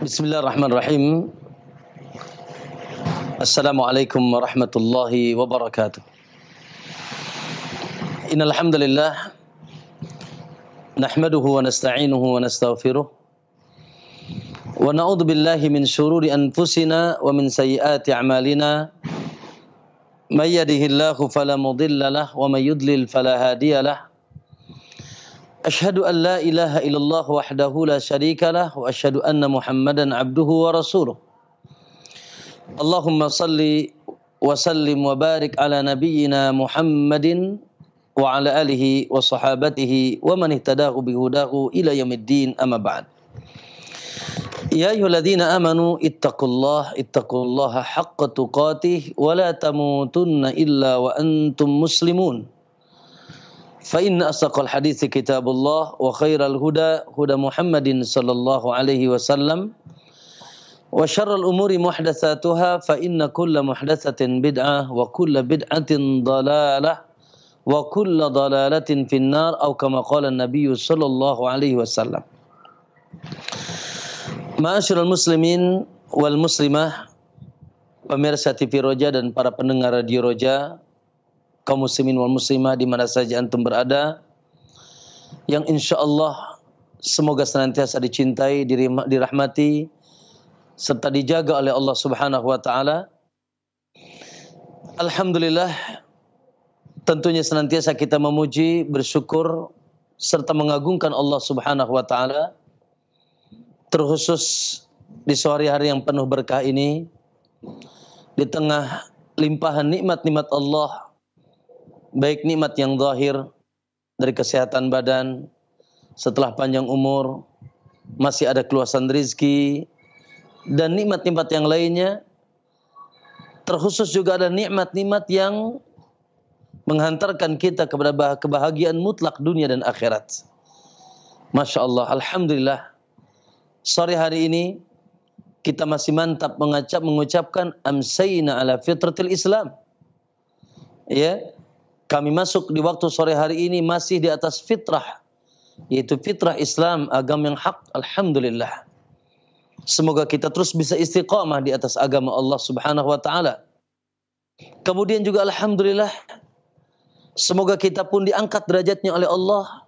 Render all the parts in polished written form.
Bismillahirrahmanirrahim. Assalamualaikum warahmatullahi wabarakatuh. Innal hamdalillah nahmaduhu wa nasta'inuhu wa nastaghfiruh wa na'udzu billahi min shururi anfusina wa min sayyiati a'malina. May yahdihillahu fala mudilla lahu wa may yudlil fala hadiya lahu. Asyhadu an la ilaha illallah wahdahu la syarika lah wa asyhadu anna Muhammadan abduhu wa rasuluh. Allahumma salli wa sallim wa barik ala nabiyyina Muhammadin wa ala alihi wa sahabatihi wa man ihtadahu bihudahu ila yaumiddin, amma ba'd. Ya ayyuhalladzina amanu ittaqullaha haqqa tuqatih wa la tamutunna illa wa antum muslimun. Fa inna asdaqal hadithi kitabullah wa khairal huda Muhammadin sallallahu alaihi wasallam wa syarral umuri muhdatsatuha fa inna kulla muhdatsatin bid'ah wa kulla bid'atin dhalalah wa kulla dhalalatin finnar atau kama qala an-nabiy sallallahu alaihi wasallam. Ma'asyiral muslimin wal muslimah, pemirsa TV Roja dan para pendengar Radio Roja, kaum muslimin wal muslimah di mana saja antum berada, yang insyaallah semoga senantiasa dicintai, dirahmati serta dijaga oleh Allah Subhanahu wa taala. Alhamdulillah, tentunya senantiasa kita memuji, bersyukur serta mengagungkan Allah Subhanahu wa taala, terkhusus di sore hari yang penuh berkah ini, di tengah limpahan nikmat-nikmat Allah, baik nikmat yang zahir dari kesehatan badan, setelah panjang umur, masih ada keluasan rezeki, dan nikmat-nikmat yang lainnya. Terkhusus juga ada nikmat-nikmat yang menghantarkan kita kepada kebahagiaan mutlak dunia dan akhirat. Masya Allah, alhamdulillah. Sore hari ini kita masih mantap mengucapkan amsayna ala fitratil Islam. Ya. Kami masuk di waktu sore hari ini masih di atas fitrah, yaitu fitrah Islam, agama yang hak. Alhamdulillah. Semoga kita terus bisa istiqamah di atas agama Allah Subhanahu wa taala. Kemudian juga alhamdulillah, semoga kita pun diangkat derajatnya oleh Allah,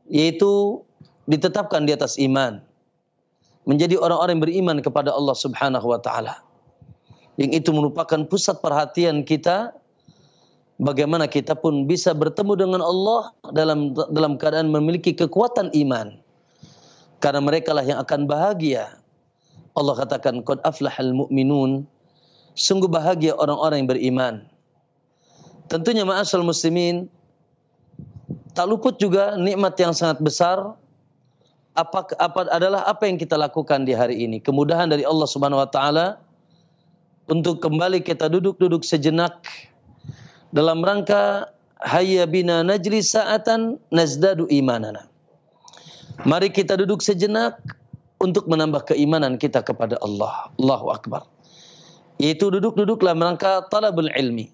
yaitu ditetapkan di atas iman, menjadi orang-orang yang beriman kepada Allah Subhanahu wa taala. Yang itu merupakan pusat perhatian kita, bagaimana kita pun bisa bertemu dengan Allah dalam keadaan memiliki kekuatan iman. Karena merekalah yang akan bahagia. Allah katakan, qad aflahal mu'minun, sungguh bahagia orang-orang yang beriman. Tentunya ma'asyiral muslimin, tak luput juga nikmat yang sangat besar apa yang kita lakukan di hari ini. Kemudahan dari Allah Subhanahu wa taala untuk kembali kita duduk sejenak dalam rangka hayya bina najlis sa'atan nazdadu imanana. Mari kita duduk sejenak untuk menambah keimanan kita kepada Allah. Allahu Akbar. Yaitu duduk dalam rangka talabul ilmi,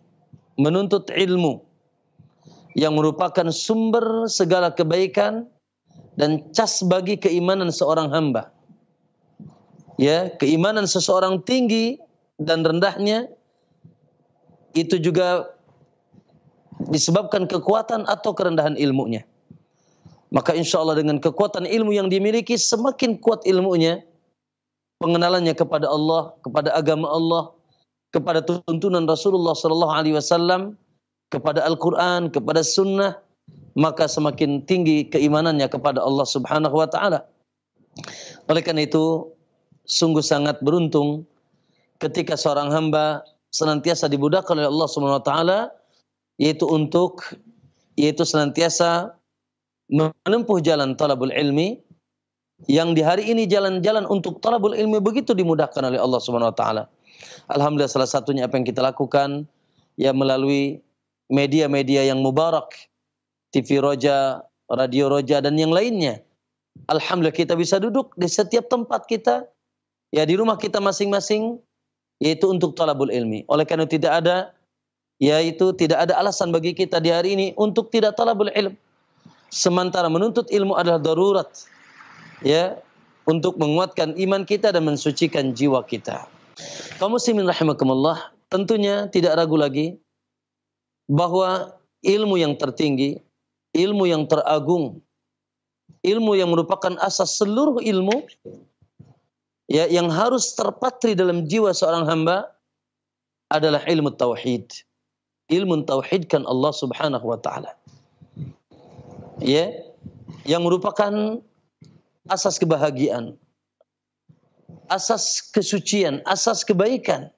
menuntut ilmu yang merupakan sumber segala kebaikan dan cas bagi keimanan seorang hamba. Ya, keimanan seseorang tinggi dan rendahnya itu juga disebabkan kekuatan atau kerendahan ilmunya. Maka insya Allah dengan kekuatan ilmu yang dimiliki, semakin kuat ilmunya, pengenalannya kepada Allah, kepada agama Allah, kepada tuntunan Rasulullah sallallahu alaihi wasallam, kepada Al-Qur'an, kepada sunnah, maka semakin tinggi keimanannya kepada Allah Subhanahu wa taala. Oleh karena itu, sungguh sangat beruntung ketika seorang hamba senantiasa dibudahkan oleh Allah Subhanahu wa taala, yaitu senantiasa menempuh jalan talabul ilmi, yang di hari ini jalan-jalan untuk talabul ilmi begitu dimudahkan oleh Allah Subhanahu wa taala. Alhamdulillah, salah satunya apa yang kita lakukan ya melalui media-media yang mubarak, TV Roja, Radio Roja dan yang lainnya. Alhamdulillah kita bisa duduk di setiap tempat kita, ya di rumah kita masing-masing, yaitu untuk talabul ilmi. Oleh karena tidak ada alasan bagi kita di hari ini untuk tidak talabul ilm. Sementara menuntut ilmu adalah darurat. Ya, untuk menguatkan iman kita dan mensucikan jiwa kita. Kaum muslimin rahimakumullah, tentunya tidak ragu lagi bahwa ilmu yang tertinggi, ilmu yang teragung, ilmu yang merupakan asas seluruh ilmu, ya, yang harus terpatri dalam jiwa seorang hamba adalah ilmu tauhid. Ilmu tauhidkan Allah Subhanahu wa taala. Ya, yang merupakan asas kebahagiaan, asas kesucian, asas kebaikan.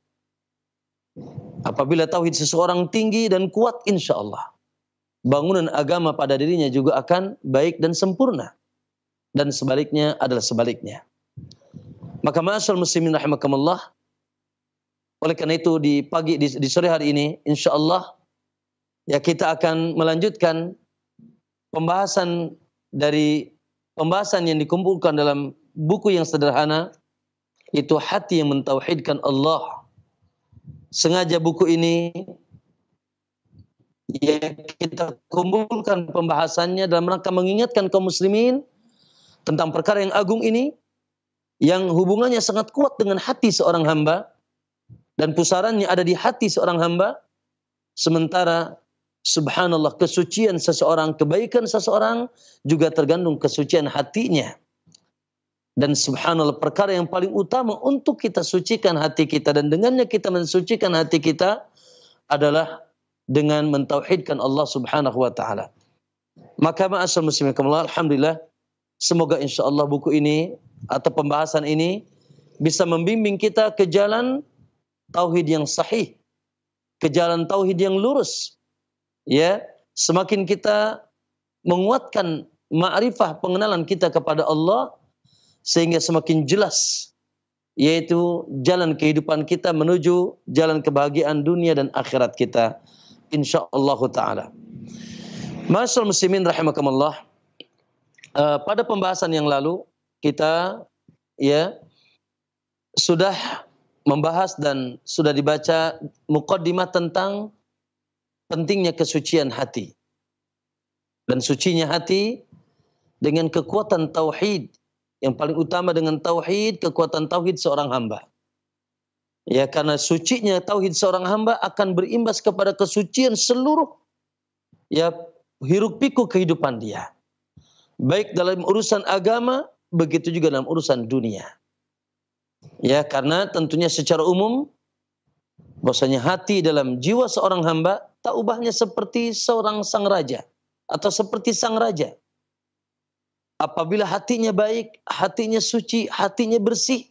Apabila tauhid seseorang tinggi dan kuat, insya Allah bangunan agama pada dirinya juga akan baik dan sempurna. Dan sebaliknya adalah sebaliknya. Maka ma'asyiral muslimin rahimakumullah, oleh karena itu di sore hari ini, insya Allah ya kita akan melanjutkan pembahasan yang dikumpulkan dalam buku yang sederhana, itu Hati yang Mentauhidkan Allah. Sengaja buku ini ya kita kumpulkan pembahasannya dalam rangka mengingatkan kaum muslimin tentang perkara yang agung ini, yang hubungannya sangat kuat dengan hati seorang hamba dan pusarannya ada di hati seorang hamba. Sementara subhanallah, kesucian seseorang, kebaikan seseorang juga tergantung kesucian hatinya. Dan subhanallah, perkara yang paling utama untuk kita sucikan hati kita dan dengannya kita mensucikan hati kita adalah dengan mentauhidkan Allah Subhanahu wa taala. Maka ma'asyiral muslimin, alhamdulillah, semoga insyaallah buku ini atau pembahasan ini bisa membimbing kita ke jalan tauhid yang sahih, ke jalan tauhid yang lurus. Ya, semakin kita menguatkan ma'rifah, pengenalan kita kepada Allah, sehingga semakin jelas yaitu jalan kehidupan kita menuju jalan kebahagiaan dunia dan akhirat kita, insyaallah taala. Ma'asyiral muslimin rahimakumullah, pada pembahasan yang lalu kita ya sudah membahas dan sudah dibaca muqaddimah tentang pentingnya kesucian hati. Dan sucinya hati dengan kekuatan tauhid. Yang paling utama dengan tauhid, kekuatan tauhid seorang hamba. Ya, karena sucinya tauhid seorang hamba akan berimbas kepada kesucian seluruh ya hiruk pikuk kehidupan dia. Baik dalam urusan agama, begitu juga dalam urusan dunia. Ya, karena tentunya secara umum bahwasanya hati dalam jiwa seorang hamba tak ubahnya seperti seorang sang raja atau seperti sang raja. Apabila hatinya baik, hatinya suci, hatinya bersih,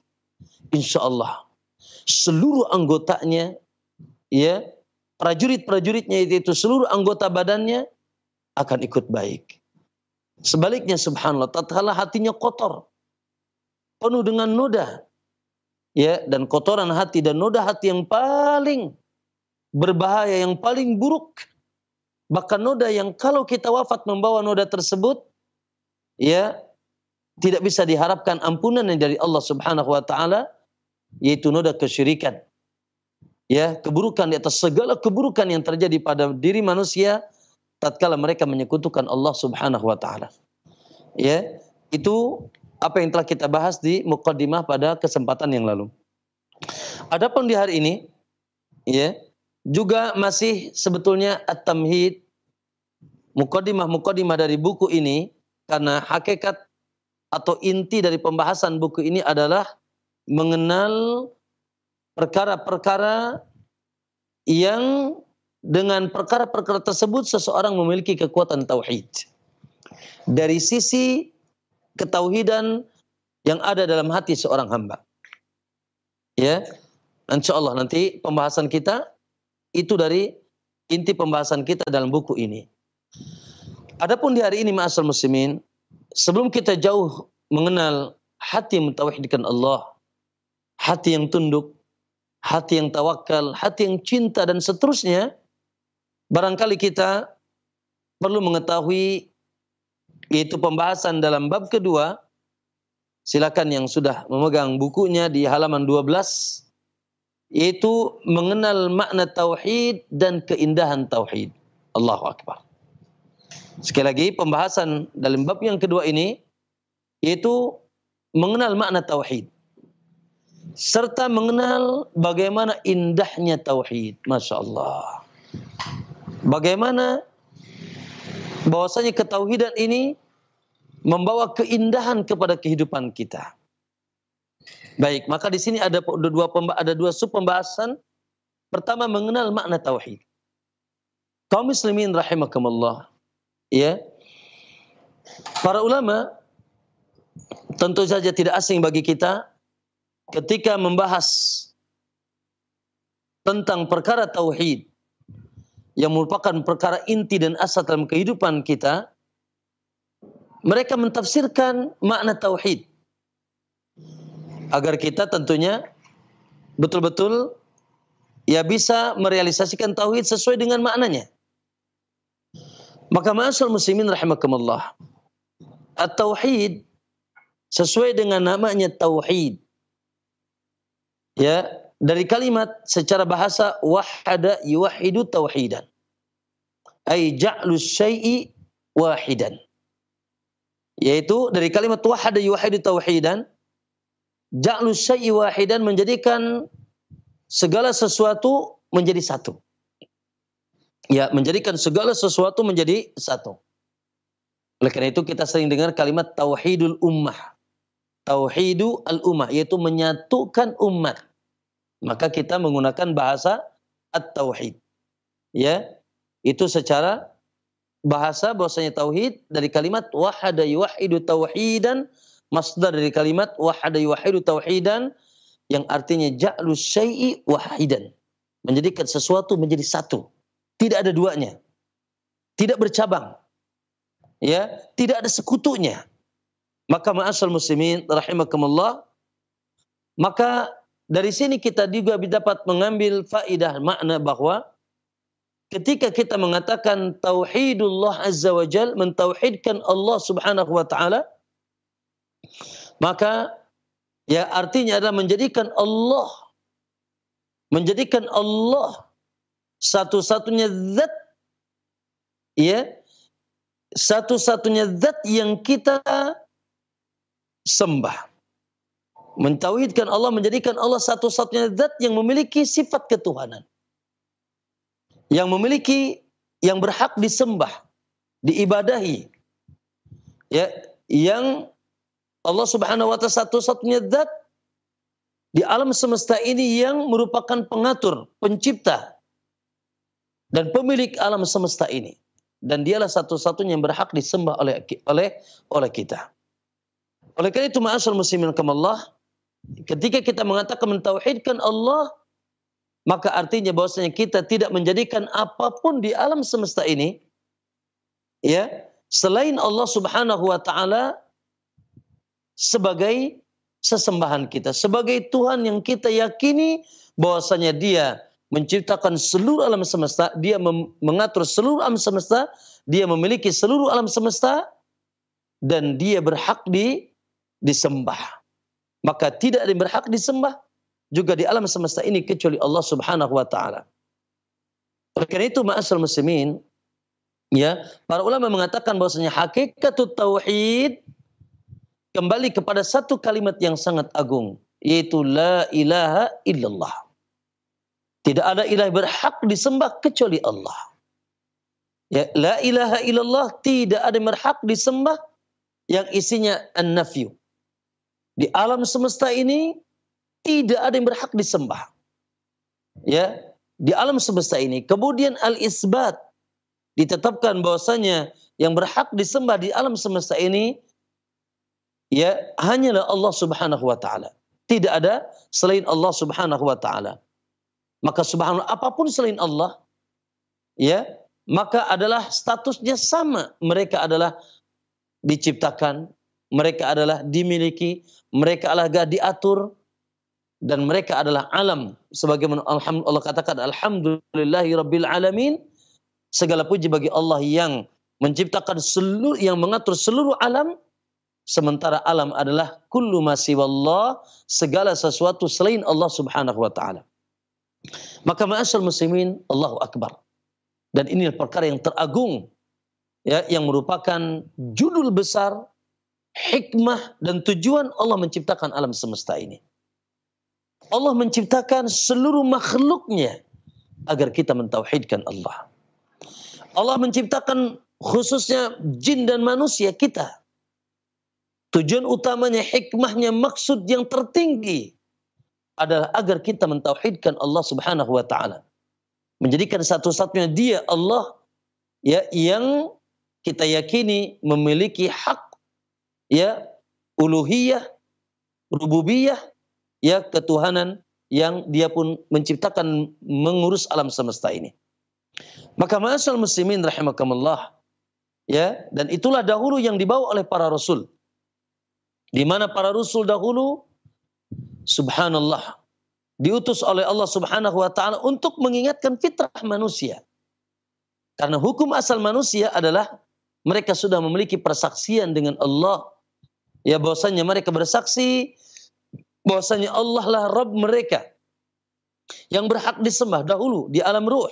insya Allah seluruh anggotanya, ya prajurit-prajuritnya itu seluruh anggota badannya akan ikut baik. Sebaliknya subhanallah, tatkala hatinya kotor, penuh dengan noda, ya, dan kotoran hati dan noda hati yang paling berbahaya, yang paling buruk, bahkan noda yang kalau kita wafat membawa noda tersebut, ya tidak bisa diharapkan ampunan dari Allah Subhanahu wa taala, yaitu noda kesyirikan. Ya, keburukan di atas segala keburukan yang terjadi pada diri manusia tatkala mereka menyekutukan Allah Subhanahu wa taala. Ya, itu apa yang telah kita bahas di muqaddimah pada kesempatan yang lalu. Adapun di hari ini ya juga masih sebetulnya at-tamhid, muqaddimah dari buku ini. Karena hakikat atau inti dari pembahasan buku ini adalah mengenal perkara-perkara yang dengan perkara-perkara tersebut seseorang memiliki kekuatan tauhid. Dari sisi ketauhidan yang ada dalam hati seorang hamba. Ya, insyaallah nanti pembahasan kita itu dari inti pembahasan kita dalam buku ini. Adapun di hari ini ma'asyiral muslimin, sebelum kita jauh mengenal hati yang mentauhidkan Allah, hati yang tunduk, hati yang tawakal, hati yang cinta dan seterusnya, barangkali kita perlu mengetahui yaitu pembahasan dalam bab kedua. Silakan yang sudah memegang bukunya di halaman 12, yaitu mengenal makna tauhid dan keindahan tauhid. Allahu akbar. Sekali lagi pembahasan dalam bab yang kedua ini yaitu mengenal makna tauhid serta mengenal bagaimana indahnya tauhid. Masya Allah. Bagaimana bahwasanya ketauhidan ini membawa keindahan kepada kehidupan kita. Baik, maka di sini ada dua sub pembahasan. Pertama, mengenal makna tauhid. Kaum muslimin rahimakumullah, ya. Para ulama tentu saja tidak asing bagi kita ketika membahas tentang perkara tauhid yang merupakan perkara inti dan asal dalam kehidupan kita. Mereka mentafsirkan makna tauhid agar kita tentunya betul-betul ya bisa merealisasikan tauhid sesuai dengan maknanya. Maka ma'asyiral muslimin rahimakumullah, at-tauhid sesuai dengan namanya tauhid. Ya, dari kalimat secara bahasa wahada yuwahidu tauhidan. Ai ja'lu syai'i wahidan. Yaitu dari kalimat wahada yuwahidu tauhidan, ja'lu syai'i wahidan, menjadikan segala sesuatu menjadi satu. Ya, menjadikan segala sesuatu menjadi satu. Oleh karena itu kita sering dengar kalimat tauhidul ummah. Tauhidu al-ummah, yaitu menyatukan umat. Maka kita menggunakan bahasa at-tauhid. Ya, itu secara bahasa bahwasanya tauhid dari kalimat wahada yuwahidu tauhidan, masdar dari kalimat wahada yuwahidu tauhidan yang artinya ja'lu syai'i wahidan. Menjadikan sesuatu menjadi satu. Tidak ada duanya. Tidak bercabang. Ya, tidak ada sekutunya. Maka ma'asyiral muslimin rahimakumullah, maka dari sini kita juga dapat mengambil faidah makna bahwa ketika kita mengatakan tauhidullah azza wa jal, mentauhidkan Allah subhanahu wa ta'ala, maka ya artinya adalah menjadikan Allah satu-satunya zat, ya, satu-satunya zat yang kita sembah. Mentauhidkan Allah, menjadikan Allah satu-satunya zat yang memiliki sifat ketuhanan. Yang memiliki, yang berhak disembah, diibadahi. Ya, yang Allah Subhanahu wa taala satu-satunya zat di alam semesta ini yang merupakan pengatur, pencipta dan pemilik alam semesta ini. Dan dialah satu-satunya yang berhak disembah oleh kita. Oleh karena itu ma'asyiral muslimin rahimakumullah, ketika kita mengatakan mentauhidkan Allah, maka artinya bahwasanya kita tidak menjadikan apapun di alam semesta ini, ya, selain Allah Subhanahu wa taala sebagai sesembahan kita, sebagai Tuhan yang kita yakini bahwasanya Dia menciptakan seluruh alam semesta, Dia mengatur seluruh alam semesta, Dia memiliki seluruh alam semesta, dan Dia berhak disembah. Maka tidak ada yang berhak disembah juga di alam semesta ini kecuali Allah Subhanahu wa taala. Oleh karena itu ma'asyiral muslimin, ya, para ulama mengatakan bahwasanya hakikatut tauhid kembali kepada satu kalimat yang sangat agung, yaitu la ilaha illallah. Tidak ada ilah berhak disembah kecuali Allah. Ya, la ilaha illallah, tidak ada yang berhak disembah yang isinya an-nafyu. Di alam semesta ini tidak ada yang berhak disembah. Ya, di alam semesta ini. Kemudian al-isbat, ditetapkan bahwasanya yang berhak disembah di alam semesta ini ya hanyalah Allah Subhanahu wa taala. Tidak ada selain Allah Subhanahu wa taala. Maka subhanallah, apapun selain Allah, ya, maka adalah statusnya sama. Mereka adalah diciptakan, mereka adalah dimiliki, mereka adalah diatur, dan mereka adalah alam. Sebagaimana Allah katakan, alhamdulillahi rabbil alamin, segala puji bagi Allah yang menciptakan seluruh, yang mengatur seluruh alam, sementara alam adalah kullu ma siwallah, segala sesuatu selain Allah Subhanahu wa taala. Maka ma'asyiral muslimin, Allahu akbar. Dan ini perkara yang teragung, ya, yang merupakan judul besar hikmah dan tujuan Allah menciptakan alam semesta ini. Allah menciptakan seluruh makhluknya agar kita mentauhidkan Allah. Allah menciptakan khususnya jin dan manusia kita. Tujuan utamanya, hikmahnya, maksud yang tertinggi adalah agar kita mentauhidkan Allah Subhanahu wa taala. Menjadikan satu-satunya Dia Allah ya yang kita yakini memiliki hak ya uluhiyah, rububiyah, ya ketuhanan yang Dia pun menciptakan mengurus alam semesta ini. Maka ma'asyiral muslimin rahimakumullah, ya, dan itulah dahulu yang dibawa oleh para rasul. Di mana para rasul dahulu subhanallah diutus oleh Allah Subhanahu wa taala untuk mengingatkan fitrah manusia. Karena hukum asal manusia adalah mereka sudah memiliki persaksian dengan Allah. Ya, bahwasanya mereka bersaksi bahwasanya Allah lah Rabb mereka yang berhak disembah dahulu di alam ruh.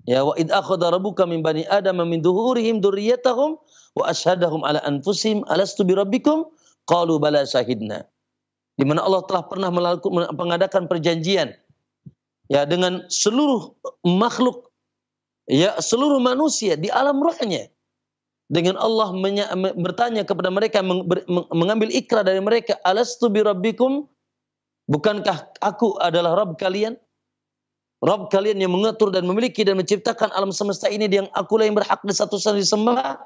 Ya, wa id akhadha rabbuka min bani adama min dhuhurihim dzurriyyatahum wa asyhadahum ala anfusihim alastu birabbikum qalu bala syahidna. Di mana Allah telah pernah mengadakan perjanjian ya dengan seluruh makhluk, ya seluruh manusia di alam ruhnya. Dengan Allah bertanya kepada mereka, mengambil ikrar dari mereka, alastu birabbikum, bukankah aku adalah Rabb kalian? Rabb kalian yang mengatur dan memiliki dan menciptakan alam semesta ini, yang akulah yang berhak satu-satunya disembah.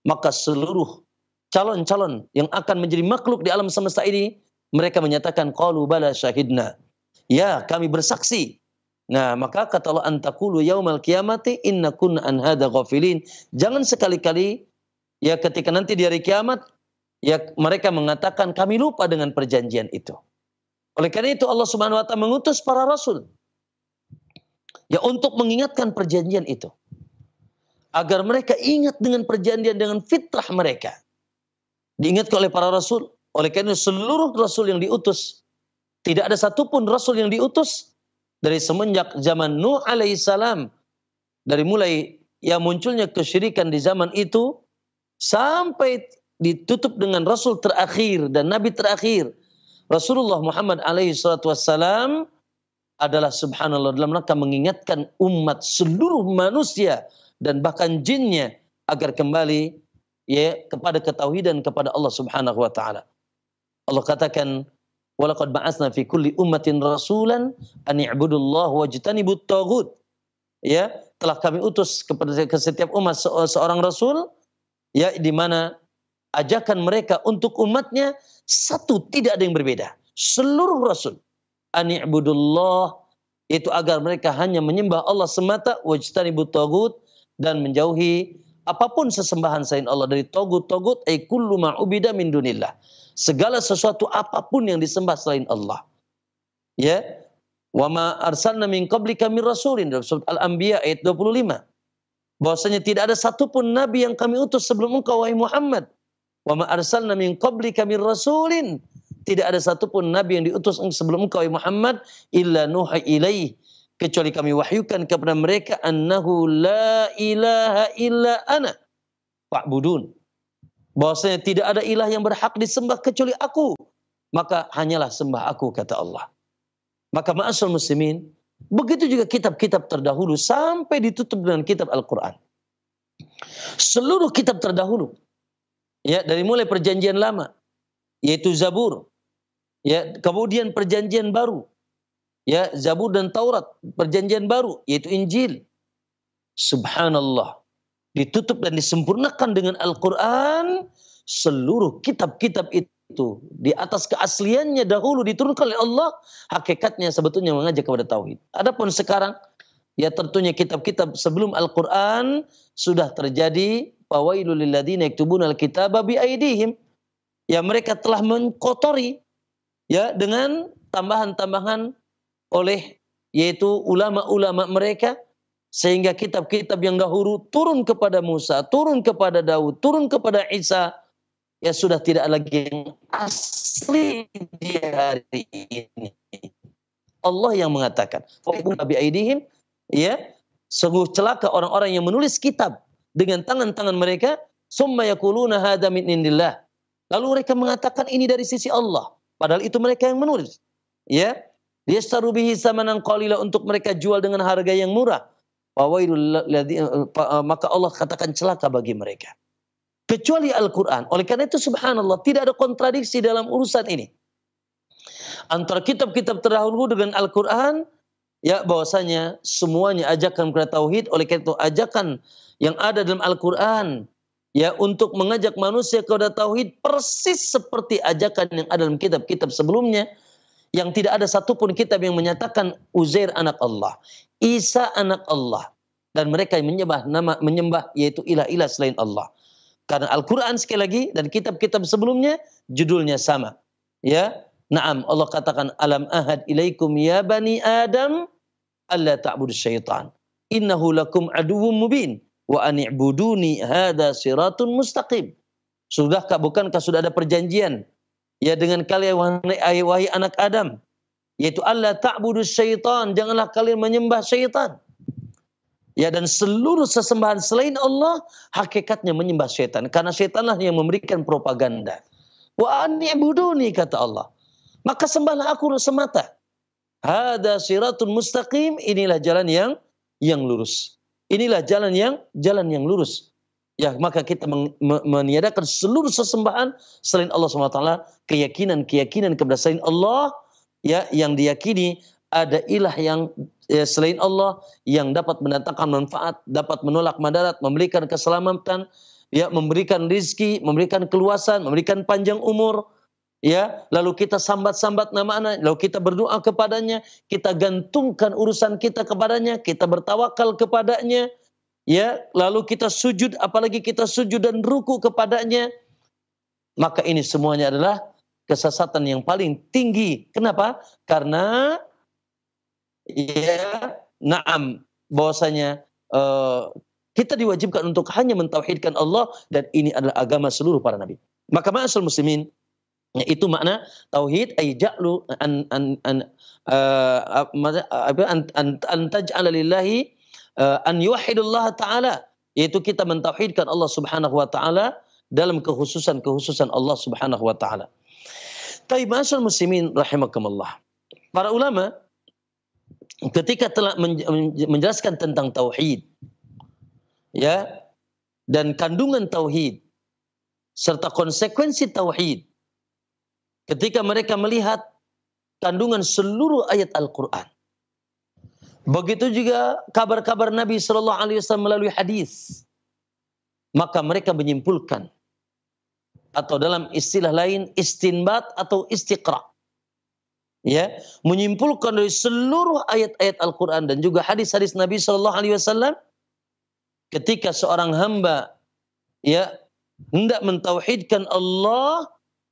Maka seluruh calon-calon yang akan menjadi makhluk di alam semesta ini, mereka menyatakan qalu bala syahidna. Ya, kami bersaksi. Nah, maka kata Allah, antakulu yaumal qiyamati inna kunna an hadza ghafilin. Jangan sekali-kali ya ketika nanti di hari kiamat ya mereka mengatakan kami lupa dengan perjanjian itu. Oleh karena itu Allah Subhanahu wa taala mengutus para rasul ya untuk mengingatkan perjanjian itu. Agar mereka ingat dengan perjanjian, dengan fitrah mereka. Diingatkan oleh para rasul. Oleh karena seluruh rasul yang diutus, tidak ada satupun rasul yang diutus dari semenjak zaman Nuh alaihissalam, dari mulai yang munculnya kesyirikan di zaman itu sampai ditutup dengan rasul terakhir dan nabi terakhir Rasulullah Muhammad alaihi salatu wassalam, adalah subhanallah dalam rangka mengingatkan umat seluruh manusia dan bahkan jinnya agar kembali ya kepada ketauhidan kepada Allah Subhanahu wa taala. Allah katakan, walaqad ba'atsna fi kulli ummatin rasulan an i'budullaha wajtanibut taghut. Ya, telah kami utus kepada setiap umat seorang rasul ya di mana ajakan mereka untuk umatnya satu, tidak ada yang berbeda. Seluruh rasul an i'budullah, itu agar mereka hanya menyembah Allah semata, wajtanibut taghut, dan menjauhi apapun sesembahan selain Allah. Dari tagut-tagut ay kullu ma ubida min dunillah, segala sesuatu apapun yang disembah selain Allah. Ya, wa ma arsalna min qablika mir rasulin, dalam surat Al-Anbiya ayat 25. Bahwasanya tidak ada satupun nabi yang kami utus sebelum engkau wahai Muhammad. Wa ma arsalna min qablika mir rasulin, tidak ada satupun nabi yang diutus sebelum engkau wahai Muhammad illa nuha ilaih, kecuali kami wahyukan kepada mereka annahu la ilaha illa ana fa'budun, bahwasanya tidak ada ilah yang berhak disembah kecuali aku, maka hanyalah sembah aku, kata Allah. Maka ma'asyiral muslimin, begitu juga kitab-kitab terdahulu sampai ditutup dengan kitab Al-Quran. Seluruh kitab terdahulu ya, dari mulai perjanjian lama yaitu Zabur, ya kemudian perjanjian baru ya Zabur dan Taurat, perjanjian baru yaitu Injil. Subhanallah, ditutup dan disempurnakan dengan Al-Quran. Seluruh kitab-kitab itu di atas keasliannya dahulu diturunkan oleh Allah, hakikatnya sebetulnya mengajak kepada tauhid. Adapun sekarang ya tentunya kitab-kitab sebelum Al-Quran sudah terjadi fawailul lil ladzina yaktubunal kitaba bi aidihim, ya mereka telah mengkotori ya dengan tambahan-tambahan oleh yaitu ulama-ulama mereka, sehingga kitab-kitab yang dahulu turun kepada Musa, turun kepada Daud, turun kepada Isa, ya sudah tidak lagi yang asli di hari ini. Allah yang mengatakan, bi aidihim, ya sungguh celaka orang-orang yang menulis kitab dengan tangan-tangan mereka, summa yaquluna hadza min indillah. Lalu mereka mengatakan ini dari sisi Allah, padahal itu mereka yang menulis. Ya, liyashtaru bihi samanan qalila, untuk mereka jual dengan harga yang murah. Maka Allah katakan celaka bagi mereka. Kecuali Al-Quran. Oleh karena itu subhanallah, tidak ada kontradiksi dalam urusan ini. Antara kitab-kitab terdahulu dengan Al-Quran, ya bahwasanya semuanya ajakan kepada tauhid. Oleh karena itu ajakan yang ada dalam Al-Quran, ya untuk mengajak manusia kepada tauhid persis seperti ajakan yang ada dalam kitab-kitab sebelumnya, yang tidak ada satupun kitab yang menyatakan Uzair anak Allah, Isa anak Allah, dan mereka yang menyembah yaitu ilah-ilah selain Allah. Karena Al-Quran sekali lagi dan kitab-kitab sebelumnya judulnya sama. Ya, na'am, Allah katakan alam ahad ilaikum ya bani Adam alla ta'budu syaitan innahu lakum aduwwum mubin wa an i'buduni hadza siratun mustaqim. Bukankah sudah ada perjanjian ya dengan kalian wahai anak Adam, yaitu alla ta'budu syaitan, janganlah kalian menyembah syaitan. Ya, dan seluruh sesembahan selain Allah hakikatnya menyembah syaitan, karena syaitanlah yang memberikan propaganda. Wa an i'buduni, kata Allah, maka sembahlah aku semata. Hadza siratun mustaqim, inilah jalan yang lurus. Inilah jalan yang lurus. Ya, maka kita meniadakan seluruh sesembahan selain Allah SWT, keyakinan kepada selain Allah, ya, yang diyakini ada ilah yang selain Allah yang dapat mendatangkan manfaat, dapat menolak madarat, memberikan keselamatan, ya, memberikan rizki, memberikan keluasan, memberikan panjang umur. Ya, lalu kita sambat-sambat nama-Nya, lalu kita berdoa kepadanya, kita gantungkan urusan kita kepadanya, kita bertawakal kepadanya, ya, lalu kita sujud, apalagi kita sujud dan ruku kepadanya. Maka ini semuanya adalah kesesatan yang paling tinggi. Kenapa? Karena ya, na'am, bahwasanya kita diwajibkan untuk hanya mentauhidkan Allah, dan ini adalah agama seluruh para nabi. Maka ma'asyiral muslimin, itu makna tauhid, ay ja'lu an taj'ala lillahi an yuwahhidullah ta'ala, yaitu kita mentauhidkan Allah Subhanahu wa taala dalam kekhususan Allah Subhanahu wa taala. Taib, ma'asyiral muslimin rahimakumullah. Para ulama ketika telah menjelaskan tentang tauhid, ya, dan kandungan tauhid serta konsekuensi tauhid, ketika mereka melihat kandungan seluruh ayat Al-Quran, begitu juga kabar-kabar Nabi Sallallahu Alaihi Wasallam melalui hadis, maka mereka menyimpulkan, atau dalam istilah lain istinbat atau istiqra, ya, menyimpulkan dari seluruh ayat-ayat Al-Quran dan juga hadis-hadis Nabi Sallallahu Alaihi Wasallam, ketika seorang hamba, ya, hendak mentauhidkan Allah,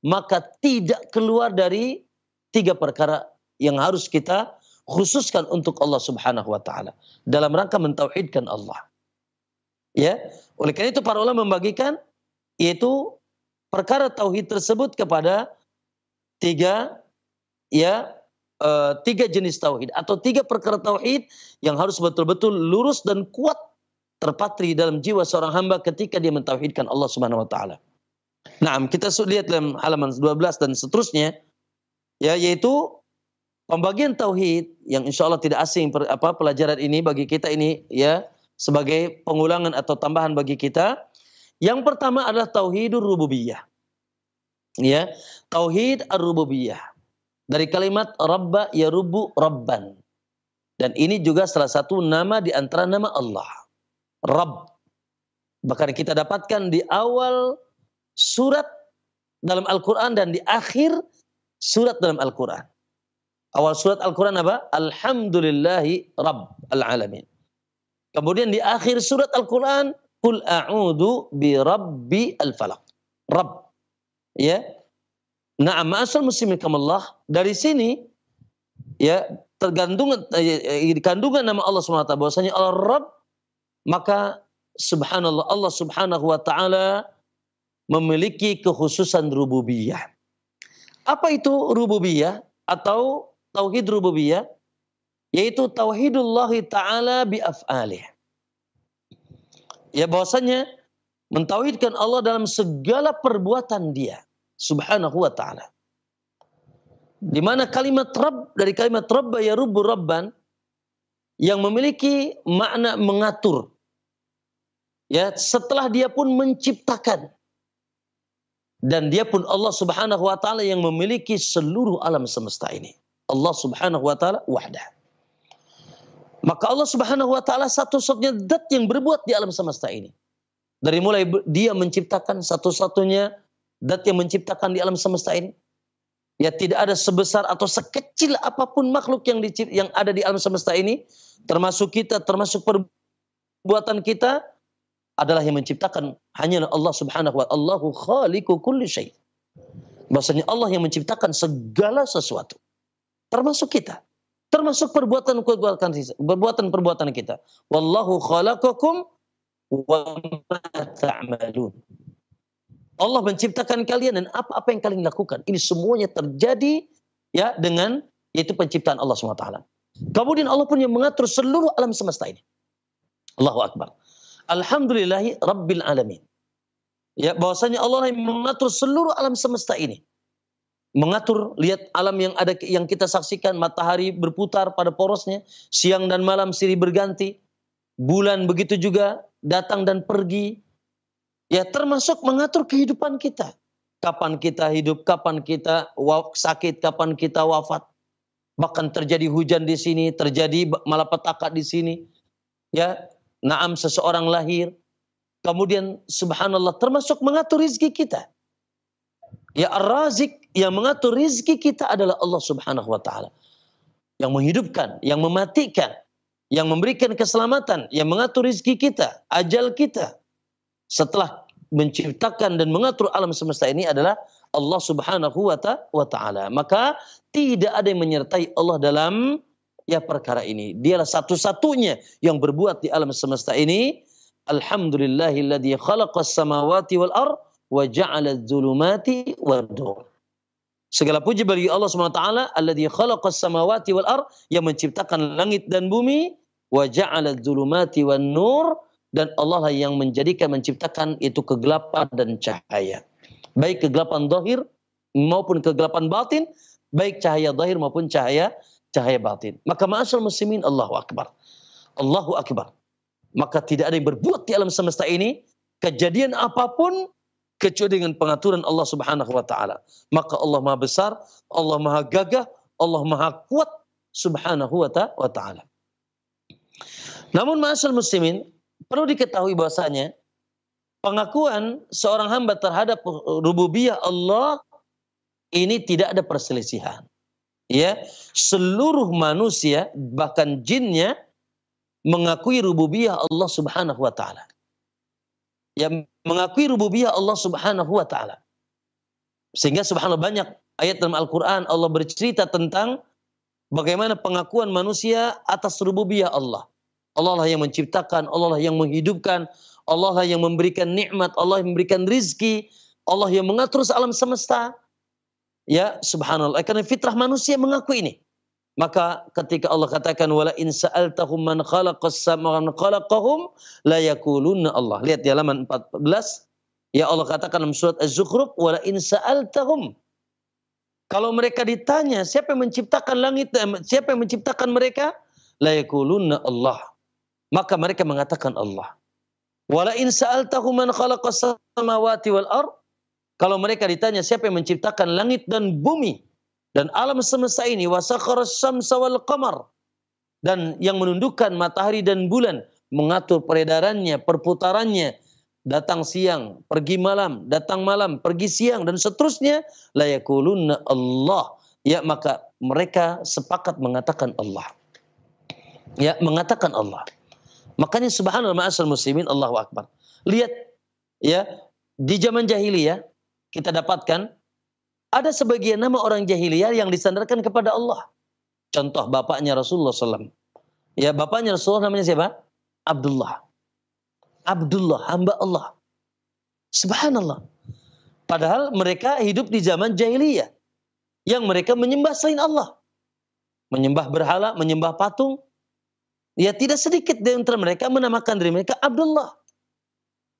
maka tidak keluar dari 3 perkara yang harus kita khususkan untuk Allah Subhanahu wa taala dalam rangka mentauhidkan Allah. Ya, oleh karena itu para ulama membagikan yaitu perkara tauhid tersebut kepada 3, ya, 3 jenis tauhid atau 3 perkara tauhid yang harus betul-betul lurus dan kuat terpatri dalam jiwa seorang hamba ketika dia mentauhidkan Allah Subhanahu wa taala. Nah, kita lihat dalam halaman 12 dan seterusnya, ya, yaitu pembagian tauhid yang insya Allah tidak asing pelajaran ini bagi kita ini, ya, sebagai pengulangan atau tambahan bagi kita. Yang pertama adalah tauhidur rububiyah. Ya, tauhid ar-rububiyah. Dari kalimat rabba yarubbu rabban. Dan ini juga salah satu nama di antara nama Allah. Rabb. Bahkan kita dapatkan di awal surat dalam Al-Quran dan di akhir surat dalam Al-Quran. Awal surat Al-Quran apa? Alhamdulillahi Rabbil Alamin. Kemudian di akhir surat Al-Quran, Qul a'udhu bi Rabbi al-Falaq. Rabb. Ya. Na'am, ma'asyiral muslimin kamallah. Dari sini, ya, kandungan nama Allah SWT bahwasanya Al-Rabb, maka subhanallah, Allah Subhanahu wa taala memiliki kekhususan rububiyah. Apa itu rububiyah atau tauhid rububiyah? Yaitu tauhidullah ta'ala bi af'alih. Ya, bahwasanya Mentauhidkan Allah dalam segala perbuatan dia. Subhanahu wa ta'ala. Di mana kalimat Rabb, dari kalimat Rabba yarubbu Rabban, yang memiliki makna mengatur. Ya, setelah dia pun menciptakan. Dan dia pun Allah Subhanahu wa ta'ala yang memiliki seluruh alam semesta ini. Allah Subhanahu wa ta'ala wahdah. Maka Allah Subhanahu wa ta'ala satu-satunya zat yang berbuat di alam semesta ini. Dari mulai dia menciptakan, satu-satunya zat yang menciptakan di alam semesta ini. Ya, tidak ada sebesar atau sekecil apapun makhluk yang ada di alam semesta ini, termasuk kita, termasuk perbuatan kita, adalah yang menciptakan hanya Allah Subhanahu wa ta'ala. Allahu khaliqu kulli syai'. Bahwasanya Allah yang menciptakan segala sesuatu, termasuk kita, termasuk perbuatan kita. Wallahu khalaqakum wa ma ta'malun. Allah menciptakan kalian dan apa-apa yang kalian lakukan. Ini semuanya terjadi ya dengan yaitu penciptaan Allah SWT. Kemudian Allah pun yang mengatur seluruh alam semesta ini. Allahu Akbar. Alhamdulillahi Rabbil Alamin. Ya, bahwasanya Allah yang mengatur seluruh alam semesta ini. Mengatur, lihat alam yang ada yang kita saksikan, matahari berputar pada porosnya, siang dan malam silih berganti, bulan begitu juga datang dan pergi. Ya, termasuk mengatur kehidupan kita. Kapan kita hidup, kapan kita sakit, kapan kita wafat. Bahkan terjadi hujan di sini, terjadi malapetaka di sini. Ya, naam seseorang lahir. Kemudian subhanallah termasuk mengatur rizki kita. Ya, Ar-Razik yang mengatur rizki kita adalah Allah Subhanahu wa ta'ala. Yang menghidupkan, yang mematikan, yang memberikan keselamatan, yang mengatur rizki kita, ajal kita. Setelah menciptakan dan mengatur alam semesta ini adalah Allah Subhanahu wa ta'ala. Maka tidak ada yang menyertai Allah dalam ya perkara ini. Dialah satu-satunya yang berbuat di alam semesta ini. Alhamdulillahilladzi khalaqas samawati wal ardh wa ja'ala adh-dhulumati wad-nur. Segala puji bagi Allah Subhanahu wa taala alladzi khalaqas samawati wal ardh, yang menciptakan langit dan bumi, wa ja'ala adh-dhulumati wan-nur, dan Allah lah yang menciptakan itu kegelapan dan cahaya. Baik kegelapan zahir maupun kegelapan batin, baik cahaya zahir maupun cahaya batin. Maka ma'asyal muslimin, Allahu Akbar. Allahu Akbar. Maka tidak ada yang berbuat di alam semesta ini kejadian apapun kecuali dengan pengaturan Allah Subhanahu wa taala. Maka Allah Maha besar, Allah Maha gagah, Allah Maha kuat Subhanahu wa taala. Namun ma'asyal muslimin, perlu diketahui bahwasanya pengakuan seorang hamba terhadap rububiyah Allah ini tidak ada perselisihan. Ya, seluruh manusia bahkan jinnya mengakui rububiyah Allah Subhanahu wa taala. Ya, mengakui rububiyah Allah Subhanahu wa taala. Sehingga subhanallah banyak ayat dalam Al-Qur'an Allah bercerita tentang bagaimana pengakuan manusia atas rububiyah Allah. Allah lah yang menciptakan, Allah lah yang menghidupkan, Allah lah yang memberikan nikmat, Allah yang memberikan rizki, Allah yang mengatur alam semesta. Ya, subhanallah. Karena fitrah manusia mengaku ini. Maka ketika Allah katakan wala in sa'altahum man khalaqas samawati khalaqahum la yaqulunna Allah. Lihat di halaman 14. Ya, Allah katakan dalam surat Az-Zukhruf wala in sa'altahum. Kalau mereka ditanya siapa yang menciptakan langit, siapa yang menciptakan mereka? La yaqulunna Allah. Maka mereka mengatakan Allah. Wala in sa'altahum man khalaqas samawati wal ardh. Kalau mereka ditanya siapa yang menciptakan langit dan bumi dan alam semesta ini, wasakharas syamsa wal qamar, dan yang menundukkan matahari dan bulan, mengatur peredarannya, perputarannya, datang siang, pergi malam, datang malam, pergi siang, dan seterusnya, la yaqulunna Allah. Ya, maka mereka sepakat mengatakan Allah. Ya, mengatakan Allah. Makanya subhanallah ma'asal muslimin, Allahu Akbar. Lihat, ya, di zaman jahiliyah, kita dapatkan ada sebagian nama orang jahiliyah yang disandarkan kepada Allah. Contoh bapaknya Rasulullah SAW. Ya, bapaknya Rasulullah namanya siapa? Abdullah. Abdullah, hamba Allah. Subhanallah. Padahal mereka hidup di zaman jahiliyah. Yang mereka menyembah selain Allah. Menyembah berhala, menyembah patung. Ya, tidak sedikit di antara mereka menamakan diri mereka Abdullah.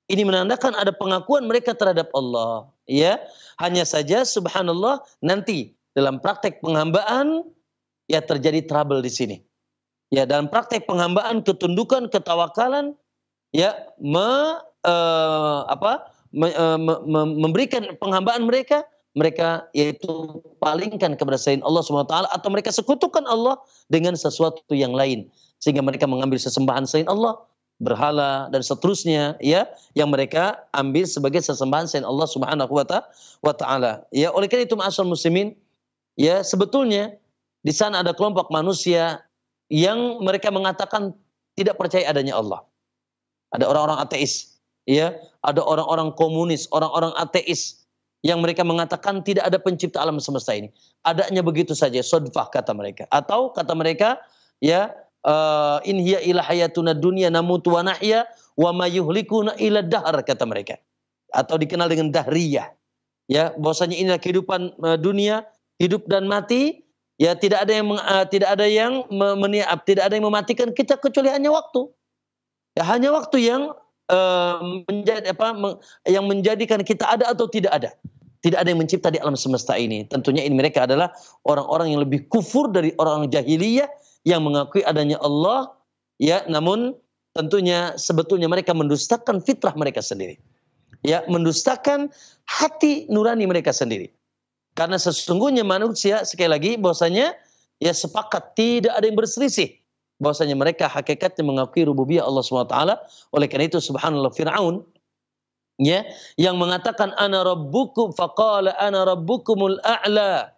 Ini menandakan ada pengakuan mereka terhadap Allah. Ya, hanya saja subhanallah nanti dalam praktek penghambaan ya terjadi trouble di sini. Ya, dalam praktek penghambaan, ketundukan, ketawakalan, ya memberikan penghambaan mereka, mereka yaitu palingkan kepada selain Allah Subhanahu wa taala, atau mereka sekutukan Allah dengan sesuatu yang lain, sehingga mereka mengambil sesembahan selain Allah, berhala dan seterusnya, ya, yang mereka ambil sebagai sesembahan selain Allah Subhanahu wa taala. Ya, oleh karena itu ma'asyiral muslimin, ya sebetulnya di sana ada kelompok manusia yang mereka mengatakan tidak percaya adanya Allah. Ada orang-orang ateis, ya, ada orang-orang komunis, orang-orang ateis yang mereka mengatakan tidak ada pencipta alam semesta ini. Adanya begitu saja, sodfah kata mereka. Atau kata mereka, ya, in hiya ila hayatuna dunya namutu wa nahya wa ma yuhlikuna ila dahr kata mereka. Atau dikenal dengan dahriyah. Ya, bahwasanya inilah kehidupan dunia, hidup dan mati. Ya, tidak ada yang mematikan kita kecuali hanya waktu. Ya, hanya waktu yang yang menjadikan kita ada atau tidak ada. Tidak ada yang mencipta di alam semesta ini. Tentunya ini mereka adalah orang-orang yang lebih kufur dari orang jahiliyah yang mengakui adanya Allah, ya, namun tentunya sebetulnya mereka mendustakan fitrah mereka sendiri. Ya, mendustakan hati nurani mereka sendiri. Karena sesungguhnya manusia, sekali lagi, bahwasanya ya sepakat tidak ada yang berselisih bahwasanya mereka hakikatnya mengakui rububiyah Allah SWT. Oleh karena itu subhanallah, Fir'aun, ya, yang mengatakan ana rabbukum faqala ana rabbukumul a'la.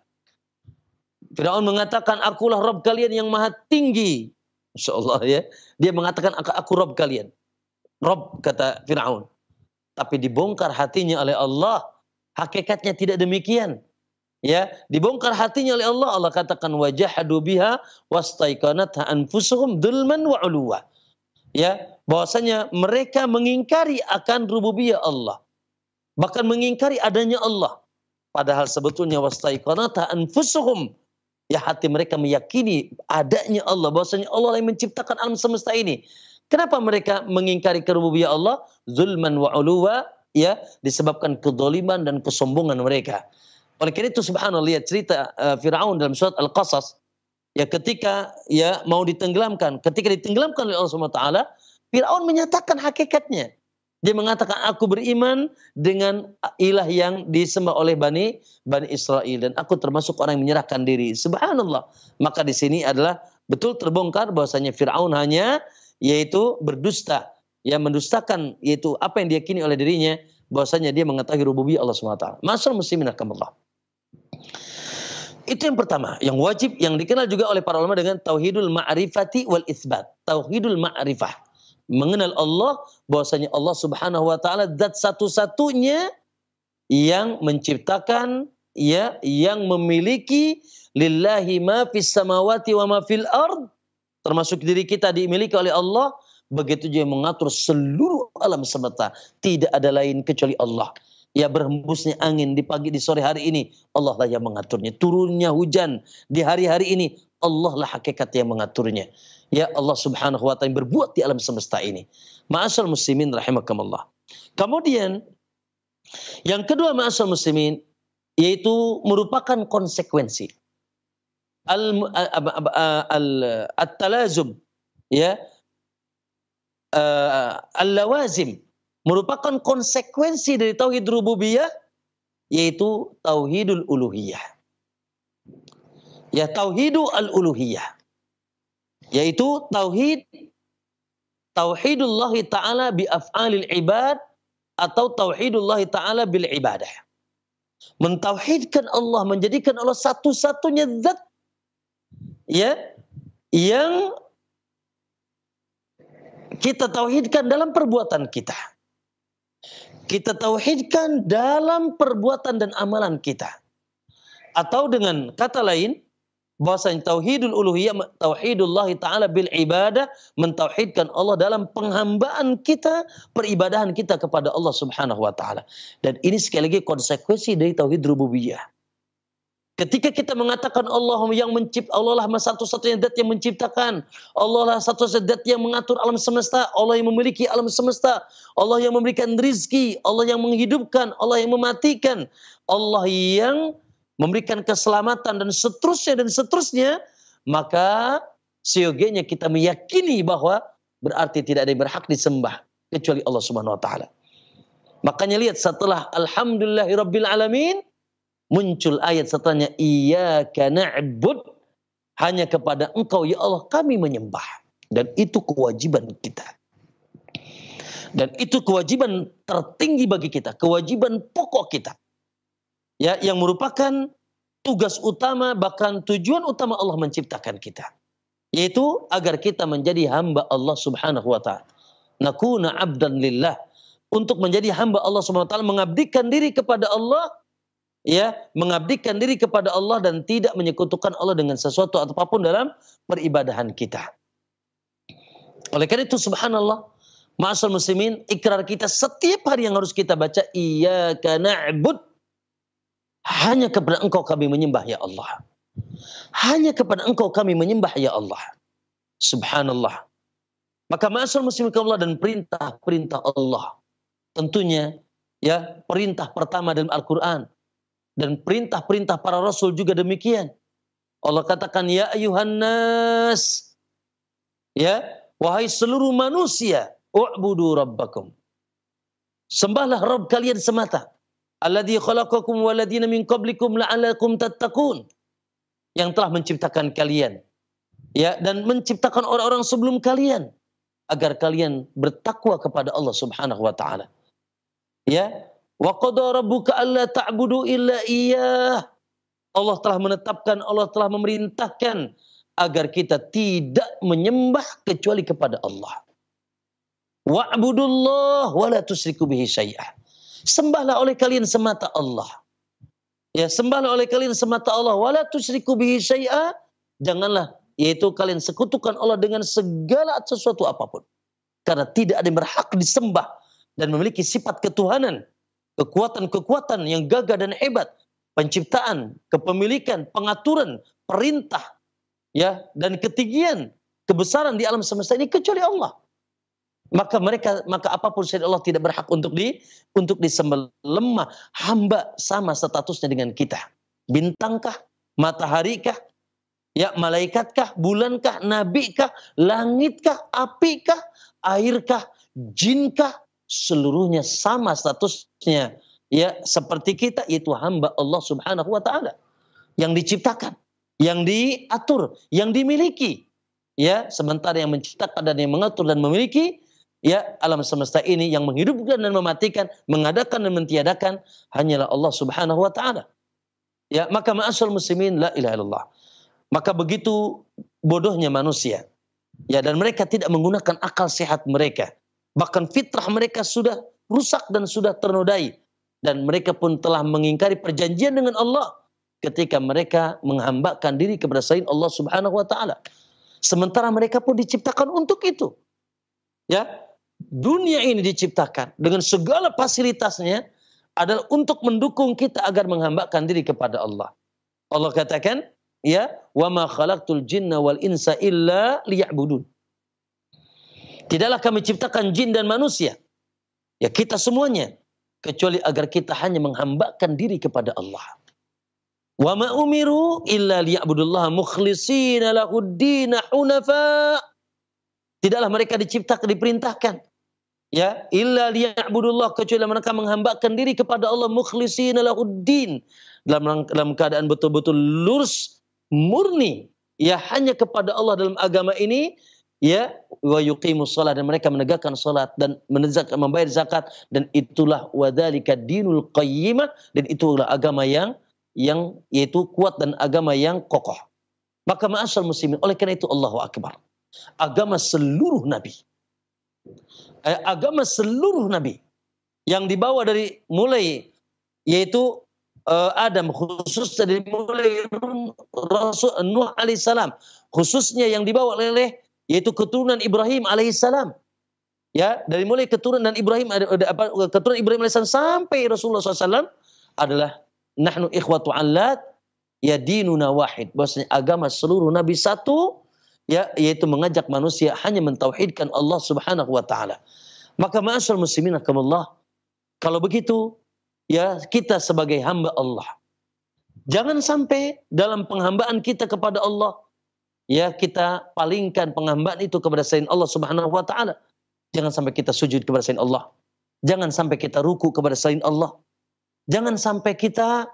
Fir'aun mengatakan akulah Rabb kalian yang maha tinggi. Masya Allah, ya. Dia mengatakan aku Rabb kalian. Rabb kata Fir'aun. Tapi dibongkar hatinya oleh Allah, hakikatnya tidak demikian. Ya, dibongkar hatinya oleh Allah. Allah katakan wajahadu biha wastaiqanatha anfusuhum dzulman wa 'uluwa. Ya, bahwasanya mereka mengingkari akan rububiyah Allah. Bahkan mengingkari adanya Allah. Padahal sebetulnya wastaiqanatha anfusuhum, ya, hati mereka meyakini adanya Allah, bahwasanya Allah yang menciptakan alam semesta ini. Kenapa mereka mengingkari kerububiyah Allah? Zulman wa 'uluwa, ya, disebabkan kedzaliman dan kesombongan mereka. Oleh karena itu subhanallah, lihat cerita Fir'aun dalam surat Al-Qasas, ya, ketika ya mau ditenggelamkan, ketika ditenggelamkan oleh Allah Subhanahu wa taala, Fir'aun menyatakan hakikatnya. Dia mengatakan aku beriman dengan ilah yang disembah oleh Bani Israel dan aku termasuk orang yang menyerahkan diri. Subhanallah. Maka di sini adalah betul terbongkar bahwasanya Fir'aun hanya yaitu berdusta, ya, mendustakan yaitu apa yang diyakini oleh dirinya, bahwasanya dia mengetahui rububiyah Allah Subhanahu wa taala. Ma'asyiral muslimin rahimakumullah. Itu yang pertama, yang wajib, yang dikenal juga oleh para ulama dengan tauhidul ma'rifati wal itsbat. Tauhidul ma'rifah, mengenal Allah, bahwasanya Allah Subhanahu wa taala zat satu-satunya yang menciptakan, ya, yang memiliki lillahi ma fis samawati wa ma fil ard, termasuk diri kita dimiliki oleh Allah, begitu juga mengatur seluruh alam semesta, tidak ada lain kecuali Allah. Ya, berhembusnya angin di pagi di sore hari ini, Allah lah yang mengaturnya. Turunnya hujan di hari-hari ini, Allah lah hakikat yang mengaturnya. Ya, Allah Subhanahu wa taala yang berbuat di alam semesta ini. Ma'asyiral muslimin rahimakumullah. Kemudian yang kedua ma'asyiral muslimin, yaitu merupakan konsekuensi at-talazum, ya, al-lawazim, merupakan konsekuensi dari tauhid rububiyah, yaitu tauhidul uluhiyah. Ya, tauhidul uluhiyah, yaitu tauhidullah ta'ala bi af'alil ibad, atau tauhidullah ta'ala bil ibadah. Mentauhidkan Allah, menjadikan Allah satu-satunya zat, ya, yang kita tauhidkan dalam perbuatan kita. Kita tauhidkan dalam perbuatan dan amalan kita. Atau dengan kata lain, bahwasanya tauhidul uluhiyah, tauhidullah ta'ala bil ibadah, mentauhidkan Allah dalam penghambaan kita, peribadahan kita kepada Allah Subhanahu wa taala. Dan ini sekali lagi konsekuensi dari tauhid rububiyah. Ketika kita mengatakan Allah yang mencipta, Allah lah satu-satunya zat yang menciptakan, Allah lah satu-satunya zat yang mengatur alam semesta, Allah yang memiliki alam semesta, Allah yang memberikan rizki, Allah yang menghidupkan, Allah yang mematikan, Allah yang memberikan keselamatan dan seterusnya, maka seyogianya kita meyakini bahwa berarti tidak ada yang berhak disembah kecuali Allah Subhanahu wa taala. Makanya lihat setelah alhamdulillahirabbil alamin muncul ayat setelahnya, iyyaka na'bud, hanya kepada Engkau ya Allah kami menyembah. Dan itu kewajiban kita. Dan itu kewajiban tertinggi bagi kita, kewajiban pokok kita. Ya, yang merupakan tugas utama bahkan tujuan utama Allah menciptakan kita. Yaitu agar kita menjadi hamba Allah Subhanahu wa taala. Nakuna 'abdan lillah. Untuk menjadi hamba Allah Subhanahu wa taala, mengabdikan diri kepada Allah, ya, mengabdikan diri kepada Allah dan tidak menyekutukan Allah dengan sesuatu atau apapun dalam peribadahan kita. Oleh karena itu subhanallah, ma'asal muslimin, ikrar kita setiap hari yang harus kita baca, iyyaka na'bud, hanya kepada Engkau kami menyembah ya Allah. Hanya kepada Engkau kami menyembah ya Allah. Subhanallah. Maka ma'asal muslimin Allah dan perintah-perintah Allah, tentunya ya perintah pertama dalam Al-Qur'an. Dan perintah-perintah para rasul juga demikian. Allah katakan, ya ayuhan nas, ya, wahai seluruh manusia, u'budu rabbakum. Sembahlah Rabb kalian semata. Alladzi khalaqakum waladina min qablikum la'allakum tattaqun. Yang telah menciptakan kalian. Ya, dan menciptakan orang-orang sebelum kalian agar kalian bertakwa kepada Allah Subhanahu wa taala. Ya, wa qada rabbuka alla ta'budu illa iyyah. Allah telah menetapkan, Allah telah memerintahkan agar kita tidak menyembah kecuali kepada Allah. Wa'budullah wa la tusyriku bihi syai'ah. Sembahlah oleh kalian semata Allah. Ya, sembahlah oleh kalian semata Allah, wa la tusyriku bihi syai'ah. Janganlah, yaitu kalian sekutukan Allah dengan segala sesuatu apapun. Karena tidak ada yang berhak disembah dan memiliki sifat ketuhanan. Kekuatan-kekuatan yang gagah dan hebat, penciptaan, kepemilikan, pengaturan, perintah, ya, dan ketinggian, kebesaran di alam semesta ini kecuali Allah. Maka apapun selain Allah tidak berhak untuk disembah. Lemah, hamba sama statusnya dengan kita. Bintangkah, mataharikah, ya, malaikatkah, bulankah, nabikah, langitkah, apikah, airkah, jinkah, seluruhnya sama statusnya, ya, seperti kita, yaitu hamba Allah Subhanahu wa taala yang diciptakan, yang diatur, yang dimiliki, ya, sementara yang menciptakan dan yang mengatur dan memiliki, ya, alam semesta ini, yang menghidupkan dan mematikan, mengadakan dan mentiadakan hanyalah Allah Subhanahu wa taala. Ya, maka ma'asyiral muslimin, la ilaha illallah. Maka begitu bodohnya manusia, ya, dan mereka tidak menggunakan akal sehat mereka. Bahkan fitrah mereka sudah rusak dan sudah ternodai. Dan mereka pun telah mengingkari perjanjian dengan Allah ketika mereka menghambakan diri kepada selain Allah Subhanahu wa taala. Sementara mereka pun diciptakan untuk itu. Ya, dunia ini diciptakan dengan segala fasilitasnya adalah untuk mendukung kita agar menghambakan diri kepada Allah. Allah katakan, ya, wa ma khalaqtul jinna wal insa illa liya'budun. Tidaklah kami ciptakan jin dan manusia, ya, kita semuanya, kecuali agar kita hanya menghambakan diri kepada Allah. Wa ma umiru illa liya'budullaha mukhlishina lahuddina hunafa. Tidaklah mereka diperintahkan, ya, illa liya'budullah, kecuali mereka menghambakan diri kepada Allah mukhlishina lahuddin, dalam keadaan betul-betul lurus, murni, ya, hanya kepada Allah dalam agama ini. Ya, wa yuqimus shalah, dan mereka menegakkan salat dan membayar zakat, dan itulah wadzalika dinul qayyimah, dan itulah agama yang yaitu kuat dan agama yang kokoh. Maka ma'asyiral muslimin, oleh karena itu Allahu akbar. Agama seluruh nabi. Agama seluruh nabi yang dibawa dari mulai yaitu Adam, khusus dari mulai Rasul Nuh alaihissalam, khususnya yang dibawa oleh yaitu keturunan Ibrahim alaihissalam. Ya, dari mulai keturunan Ibrahim alaihissalam sampai Rasulullah SAW adalah nahnu ikhwatu allat, ya dinuna wahid, bahwasanya agama seluruh nabi satu, ya, yaitu mengajak manusia hanya mentauhidkan Allah Subhanahu wa taala. Maka ma'asyiral muslimin rahimakumullah, kalau begitu ya kita sebagai hamba Allah, jangan sampai dalam penghambaan kita kepada Allah ya kita palingkan penghambaan itu kepada selain Allah Subhanahu wa taala. Jangan sampai kita sujud kepada selain Allah. Jangan sampai kita ruku kepada selain Allah. Jangan sampai kita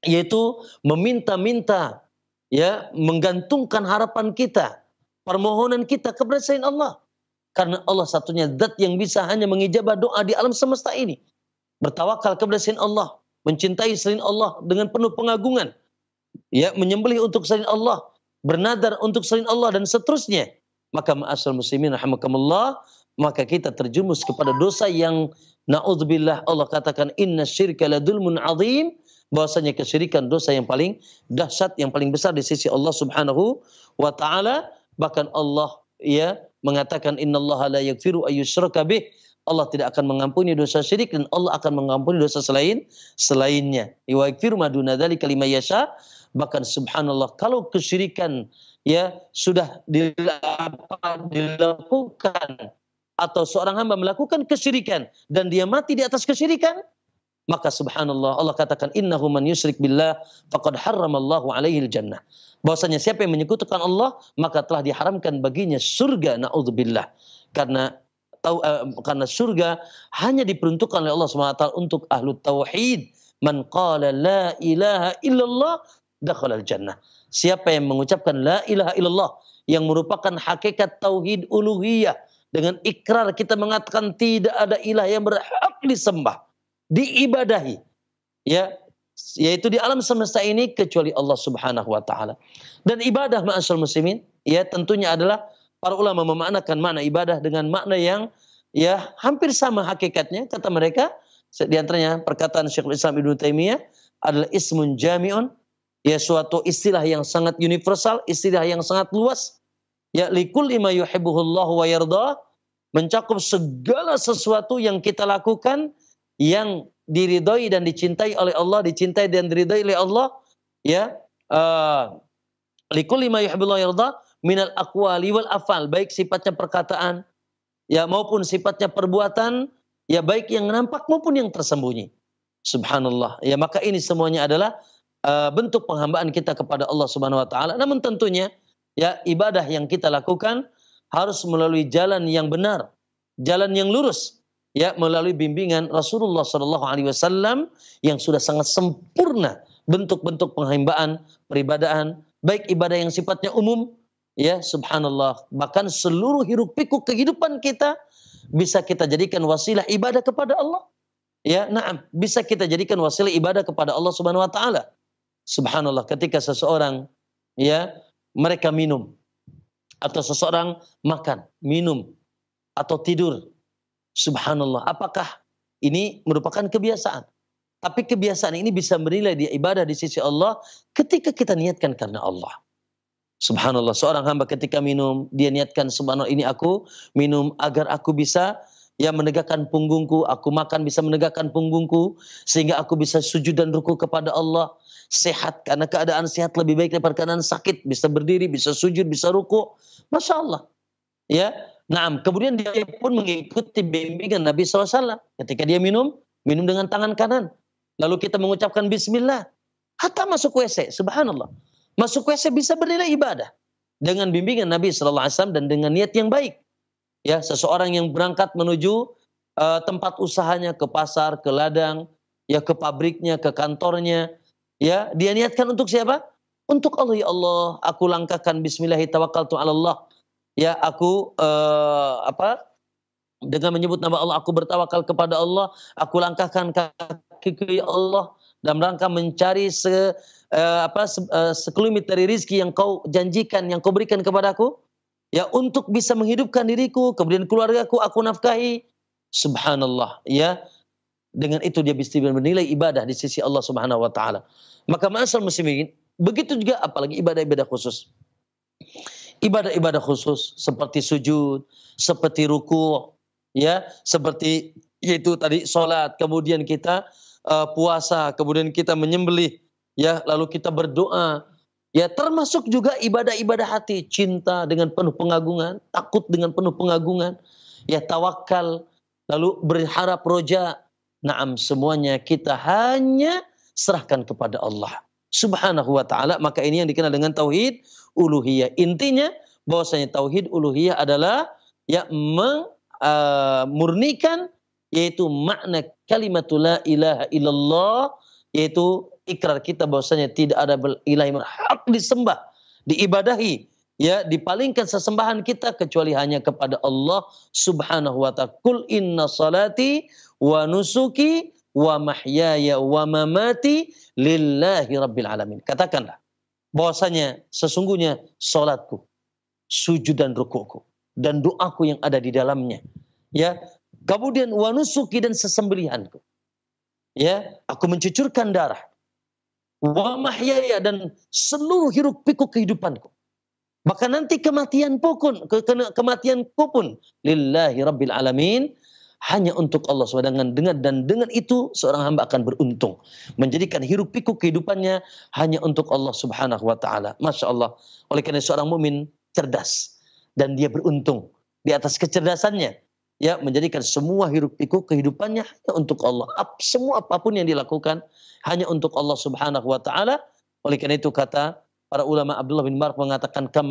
yaitu meminta-minta ya, menggantungkan harapan kita, permohonan kita kepada selain Allah. Karena Allah satunya zat yang bisa hanya mengijabah doa di alam semesta ini. Bertawakal kepada selain Allah, mencintai selain Allah dengan penuh pengagungan, ya, menyembelih untuk selain Allah, bernadar untuk selain Allah dan seterusnya. Maka ma'asyiral muslimin rahimakumullah, maka kita terjumus kepada dosa yang naudzubillah, Allah katakan inna syirka ladulmun azim, bahwasanya kesyirikan dosa yang paling dahsyat, yang paling besar di sisi Allah Subhanahu wa taala. Bahkan Allah ya mengatakan innallaha la yaghfiru ayyusyraka bih, Allah tidak akan mengampuni dosa syirik dan Allah akan mengampuni dosa selainnya. Wa yaghfiru ma duna dzalika liman yasha. Bahkan subhanallah, kalau kesyirikan ya sudah dilakukan atau seorang hamba melakukan kesyirikan dan dia mati di atas kesyirikan, maka subhanallah Allah katakan innahu man yusyrik billah faqad harramallahu alaihi jannah. Bahwasanya siapa yang menyekutukan Allah maka telah diharamkan baginya surga, naudzubillah. Karena surga hanya diperuntukkan oleh Allah SWT untuk ahlu tauhid. Man qala la ilaha illallah dakhalal jannah. Siapa yang mengucapkan la ilaha illallah, yang merupakan hakikat tauhid uluhiyah, dengan ikrar kita mengatakan tidak ada ilah yang berhak disembah, diibadahi, ya, yaitu di alam semesta ini kecuali Allah Subhanahu wa taala. Dan ibadah ma'asyiral muslimin ya tentunya adalah, para ulama memaknakan makna ibadah dengan makna yang ya hampir sama hakikatnya. Kata mereka, di antaranya perkataan Syekhul Islam Ibnu Taimiyah adalah ismun jami'un, ya suatu istilah yang sangat universal, istilah yang sangat luas, ya likulli ma yuhibbuhullahu wa yardah, mencakup segala sesuatu yang kita lakukan yang diridhoi dan dicintai oleh Allah, dicintai dan diridhoi oleh Allah, ya, likulli ma yuhibbuhullahu wa yardah minal aqwali wal afal, baik sifatnya perkataan ya maupun sifatnya perbuatan, ya baik yang nampak maupun yang tersembunyi. Subhanallah. Ya maka ini semuanya adalah bentuk penghambaan kita kepada Allah Subhanahu wa taala. Namun tentunya ya ibadah yang kita lakukan harus melalui jalan yang benar, jalan yang lurus, ya melalui bimbingan Rasulullah sallallahu alaihi wasallam yang sudah sangat sempurna bentuk-bentuk penghambaan, peribadahan, baik ibadah yang sifatnya umum, ya subhanallah, bahkan seluruh hiruk pikuk kehidupan kita bisa kita jadikan wasilah ibadah kepada Allah. Ya, na'am, bisa kita jadikan wasilah ibadah kepada Allah Subhanahu wa taala. Subhanallah, ketika seseorang ya mereka minum, atau seseorang makan, minum, atau tidur, subhanallah, apakah ini merupakan kebiasaan? Tapi kebiasaan ini bisa bernilai dia ibadah di sisi Allah ketika kita niatkan karena Allah. Subhanallah, seorang hamba ketika minum, dia niatkan subhanallah, ini aku minum agar aku bisa ya menegakkan punggungku, aku makan bisa menegakkan punggungku, sehingga aku bisa sujud dan ruku kepada Allah. Sehat, karena keadaan sehat lebih baik daripada keadaan sakit, bisa berdiri, bisa sujud, bisa ruku. Masya Allah. Ya, nah, kemudian dia pun mengikuti bimbingan Nabi SAW. Ketika dia minum dengan tangan kanan. Lalu kita mengucapkan bismillah. Hatta masuk WC, subhanallah. Masuk WC bisa bernilai ibadah. Dengan bimbingan Nabi SAW dan dengan niat yang baik. Ya, seseorang yang berangkat menuju tempat usahanya, ke pasar, ke ladang, ya ke pabriknya, ke kantornya. Ya, dia niatkan untuk siapa? Untuk Allah. Ya Allah, aku langkahkan bismillahi tawakkaltu 'ala Allah. Ya, aku dengan menyebut nama Allah, aku bertawakal kepada Allah, aku langkahkan kakiku ya Allah dalam rangka mencari sekelumit dari rizki yang kau janjikan, yang kau berikan kepadaku, ya untuk bisa menghidupkan diriku, kemudian keluargaku aku nafkahi. Subhanallah, ya. Dengan itu dia bisa bernilai ibadah di sisi Allah Subhanahu wa taala. Maka ma'asyiral muslimin, begitu juga apalagi ibadah-ibadah khusus. Ibadah-ibadah khusus seperti sujud, seperti ruku', ya, seperti yaitu tadi salat, kemudian kita puasa, kemudian kita menyembelih, Ya, lalu kita berdoa. Ya, termasuk juga ibadah-ibadah hati, cinta dengan penuh pengagungan, takut dengan penuh pengagungan, ya tawakal, lalu berharap roja. Naam, semuanya kita hanya serahkan kepada Allah Subhanahu wa taala. Maka ini yang dikenal dengan tauhid uluhiyah. Intinya bahwasanya tauhid uluhiyah adalah ya murnikan yaitu makna kalimatul la ilaha illallah, yaitu ikrar kita bahwasanya tidak ada ilah yang hak disembah, diibadahi, ya dipalingkan sesembahan kita kecuali hanya kepada Allah Subhanahu wa ta'ala. Qul inna salati wa nusuki wa mahyaya wa mamati lillahi rabbil alamin. Katakanlah bahwasanya sesungguhnya salatku, sujud dan rukukku dan doaku yang ada di dalamnya, ya, kemudian wa nusuki dan sesembelihanku, ya, aku mencucurkan darah, wa mahyaya dan seluruh hiruk pikuk kehidupanku, bahkan nanti kematianku pun lillahi rabbil alamin, hanya untuk Allah SWT. Dengan itu seorang hamba akan beruntung, menjadikan hiruk pikuk kehidupannya hanya untuk Allah Subhanahu wa taala. Masya Allah. Oleh karena seorang mukmin cerdas dan dia beruntung di atas kecerdasannya, ya, menjadikan semua hiruk pikuk kehidupannya hanya untuk Allah. Semua apapun yang dilakukan hanya untuk Allah Subhanahu wa taala. Oleh karena itu kata para ulama, Abdullah bin Barak mengatakan kam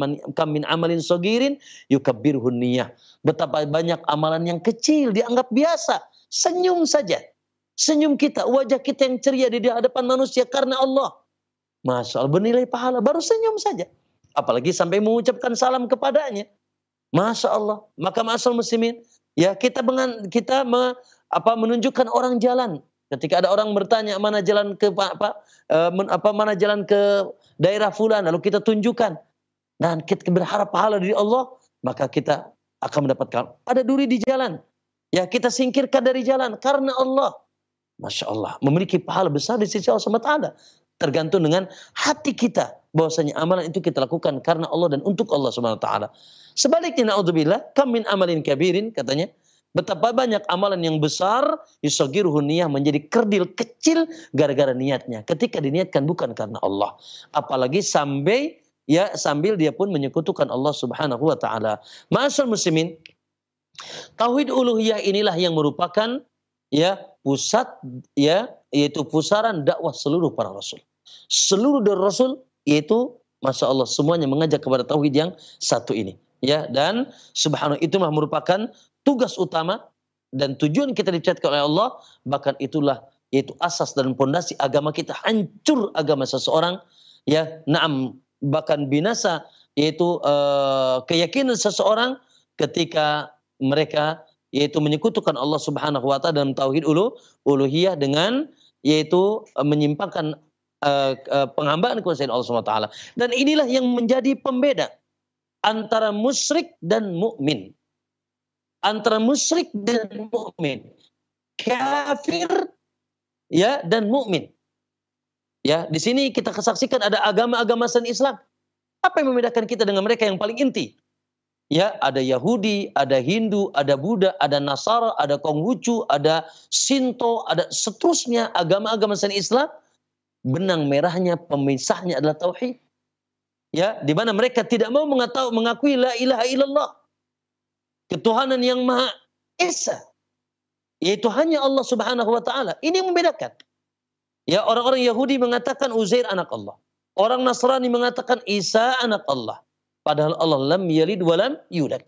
min amalin sagirin yukabbirhun niyah. Betapa banyak amalan yang kecil dianggap biasa. Senyum saja. Senyum kita, wajah kita yang ceria di hadapan manusia karena Allah, Masya Allah, bernilai pahala baru senyum saja. Apalagi sampai mengucapkan salam kepadanya. Masya Allah. Maka ma'asal muslimin, ya kita menunjukkan orang jalan. Ketika ada orang bertanya mana jalan ke mana jalan ke daerah fulan, lalu kita tunjukkan dan kita berharap pahala dari Allah, maka kita akan mendapatkan. Ada duri di jalan, ya kita singkirkan dari jalan karena Allah. Masya Allah, memiliki pahala besar di sisi Allah SWT. Tergantung dengan hati kita, bahwasanya amalan itu kita lakukan karena Allah dan untuk Allah SWT. Sebaliknya, naudzubillah, kam min amalin kabirin, katanya, betapa banyak amalan yang besar, yusagiruhu niyah, menjadi kerdil kecil gara-gara niatnya. Ketika diniatkan bukan karena Allah. Apalagi sambil dia pun menyekutukan Allah Subhanahu wa taala. Ma'asyiral muslimin, tauhid uluhiyah inilah yang merupakan ya pusat, ya, yaitu pusaran dakwah seluruh para rasul. Seluruh dari rasul yaitu Masya Allah semuanya mengajak kepada tauhid yang satu ini. Ya, dan subhanallah itulah merupakan tugas utama dan tujuan kita diciptakan oleh Allah, bahkan itulah yaitu asas dan pondasi agama kita. Hancur agama seseorang, ya, naam, bahkan binasa yaitu keyakinan seseorang ketika mereka yaitu menyekutukan Allah Subhanahu wa taala dalam tauhid uluhiyah dengan yaitu menyimpangkan penghambaan kepada Allah Subhanahu wa taala. Dan inilah yang menjadi pembeda antara musyrik dan mukmin. Antara musyrik dan mukmin, kafir, ya, dan mukmin. Ya, di sini kita kesaksikan ada agama-agama selain Islam. Apa yang membedakan kita dengan mereka yang paling inti? Ya, ada Yahudi, ada Hindu, ada Buddha, ada Nasara, ada Konghucu, ada Sinto, ada seterusnya agama-agama selain Islam. Benang merahnya, pemisahnya adalah tauhid. Ya, di mana mereka tidak mau mengakui la ilaha illallah, ketuhanan yang Maha Esa, yaitu hanya Allah Subhanahu wa taala. Ini yang membedakan. Ya, orang-orang Yahudi mengatakan Uzair anak Allah. Orang Nasrani mengatakan Isa anak Allah. Padahal Allah lam yalid wa lam yulad.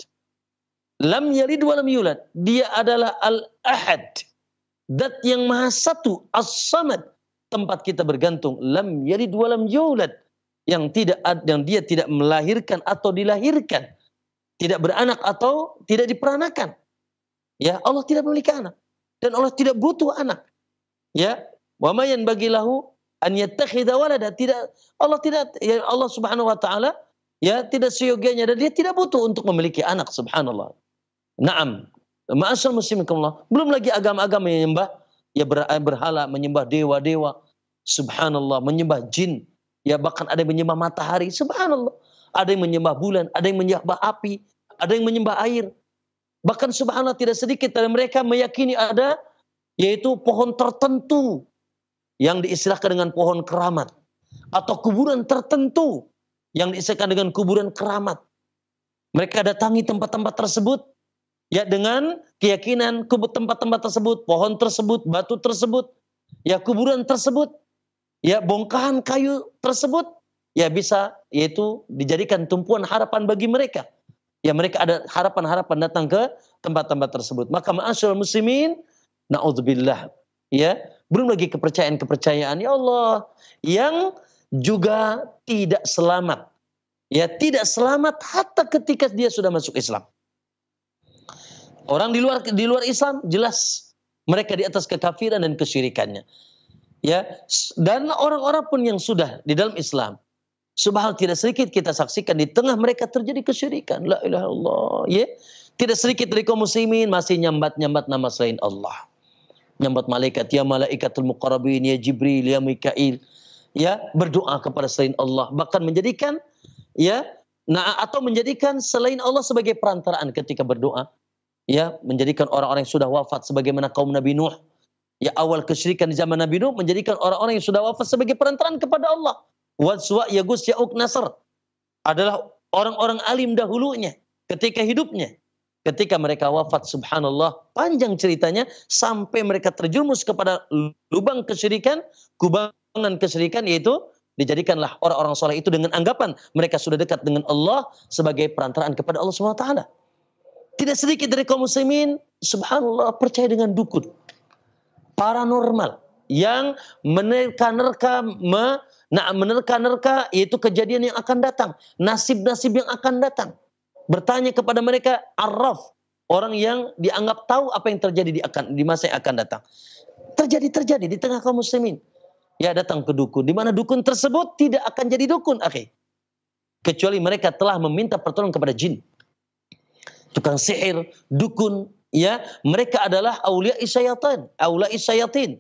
Lam yalid wa lam yulad. Dia adalah Al-Ahad. Dat yang Maha Satu, As-Samad. Tempat kita bergantung. Lam yalid wa lam yulad. Yang dia tidak melahirkan atau dilahirkan. Tidak beranak atau tidak diperanakan. Ya, Allah tidak memiliki anak dan Allah tidak butuh anak. Ya, wa ma yanbagilahu an yattakhidha walada. Allah Subhanahu wa taala ya tidak seyogianya dan dia tidak butuh untuk memiliki anak, subhanallah. Naam. Ma'asyal musliminkumullah. Belum lagi agama-agama yang menyembah ya berhala, menyembah dewa-dewa. Subhanallah, menyembah jin. Ya, bahkan ada yang menyembah matahari, subhanallah. Ada yang menyembah bulan, ada yang menyembah api, ada yang menyembah air. Bahkan subhanallah tidak sedikit dari mereka meyakini ada yaitu pohon tertentu yang diistilahkan dengan pohon keramat. atau kuburan tertentu yang diistilahkan dengan kuburan keramat. Mereka datangi tempat-tempat tersebut ya dengan keyakinan tempat-tempat tersebut, pohon tersebut, batu tersebut, ya kuburan tersebut, ya bongkahan kayu tersebut, ya bisa yaitu dijadikan tumpuan harapan bagi mereka. Ya mereka ada harapan-harapan datang ke tempat-tempat tersebut. Maka ma'asyiral muslimin, naudzubillah, ya, belum lagi kepercayaan-kepercayaan ya Allah yang juga tidak selamat. Ya, tidak selamat hatta ketika dia sudah masuk Islam. Orang di luar Islam jelas mereka di atas kekafiran dan kesyirikannya. Ya, dan orang-orang pun yang sudah di dalam Islam, subhanallah tidak sedikit kita saksikan di tengah mereka terjadi kesyirikan. La ilaha illallah, ya. Tidak sedikit dari kaum muslimin masih nyambat-nyambat nama selain Allah. Nyambat malaikat, ya malaikatul muqarrabin, ya Jibril, ya Mikail. Ya, berdoa kepada selain Allah, bahkan menjadikan ya, atau menjadikan selain Allah sebagai perantaraan ketika berdoa. Ya, menjadikan orang-orang yang sudah wafat sebagaimana kaum Nabi Nuh. Ya, awal kesyirikan di zaman Nabi Nuh menjadikan orang-orang yang sudah wafat sebagai perantaraan kepada Allah. Wadswa, Yagus, Ya'uq, Nasr adalah orang-orang alim dahulunya ketika hidupnya. Ketika mereka wafat, subhanallah, panjang ceritanya sampai mereka terjerumus kepada lubang kesyirikan, kubangan kesyirikan, yaitu dijadikanlah orang-orang soleh itu dengan anggapan mereka sudah dekat dengan Allah sebagai perantaraan kepada Allah SWT. Tidak sedikit dari kaum muslimin, subhanallah, percaya dengan dukun, paranormal, yang menerka-nerka yaitu kejadian yang akan datang, nasib-nasib yang akan datang. Bertanya kepada mereka arraf, orang yang dianggap tahu apa yang terjadi di masa yang akan datang. Terjadi di tengah kaum muslimin. Ya, datang ke dukun, di mana dukun tersebut tidak akan jadi dukun, akhi, kecuali mereka telah meminta pertolongan kepada jin. Tukang sihir, dukun, ya, mereka adalah auliya isyayatin.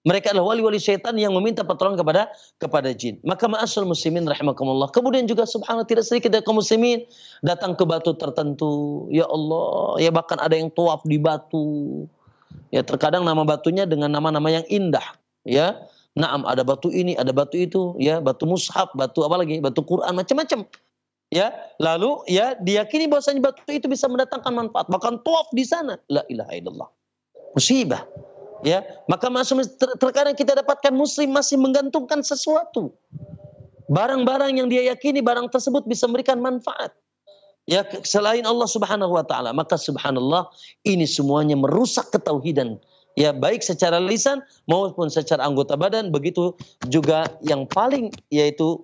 Mereka adalah wali-wali syaitan yang meminta pertolongan kepada jin. Maka ma'asyiral muslimin rahimakumullah. Kemudian juga subhanallah tidak sedikit dari kaum muslimin datang ke batu tertentu. Ya Allah, ya bahkan ada yang tawaf di batu. Ya, terkadang nama batunya dengan nama-nama yang indah. Ya, naam, ada batu ini, ada batu itu, ya, batu mushaf, batu apa lagi, batu Quran, macam-macam. Ya, lalu ya diyakini bahwasanya batu itu bisa mendatangkan manfaat. Bahkan tawaf di sana. La ilaha illallah. Musibah. Ya, maka terkadang kita dapatkan muslim masih menggantungkan sesuatu. Barang-barang yang dia yakini barang tersebut bisa memberikan manfaat. Ya, selain Allah Subhanahu wa taala. Maka subhanallah, ini semuanya merusak ketauhidan. Ya, baik secara lisan maupun secara anggota badan. Begitu juga yang paling yaitu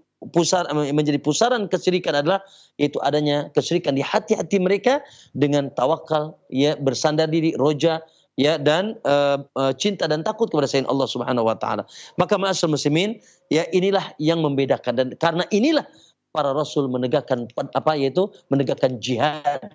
menjadi pusaran kesyirikan adalah yaitu adanya kesyirikan di hati-hati mereka dengan tawakal, ya, bersandar diri, roja, ya, dan cinta dan takut kepada selain Allah Subhanahu wa taala. Maka ma'asyiral muslimin, ya, inilah yang membedakan, dan karena inilah para rasul menegakkan yaitu menegakkan jihad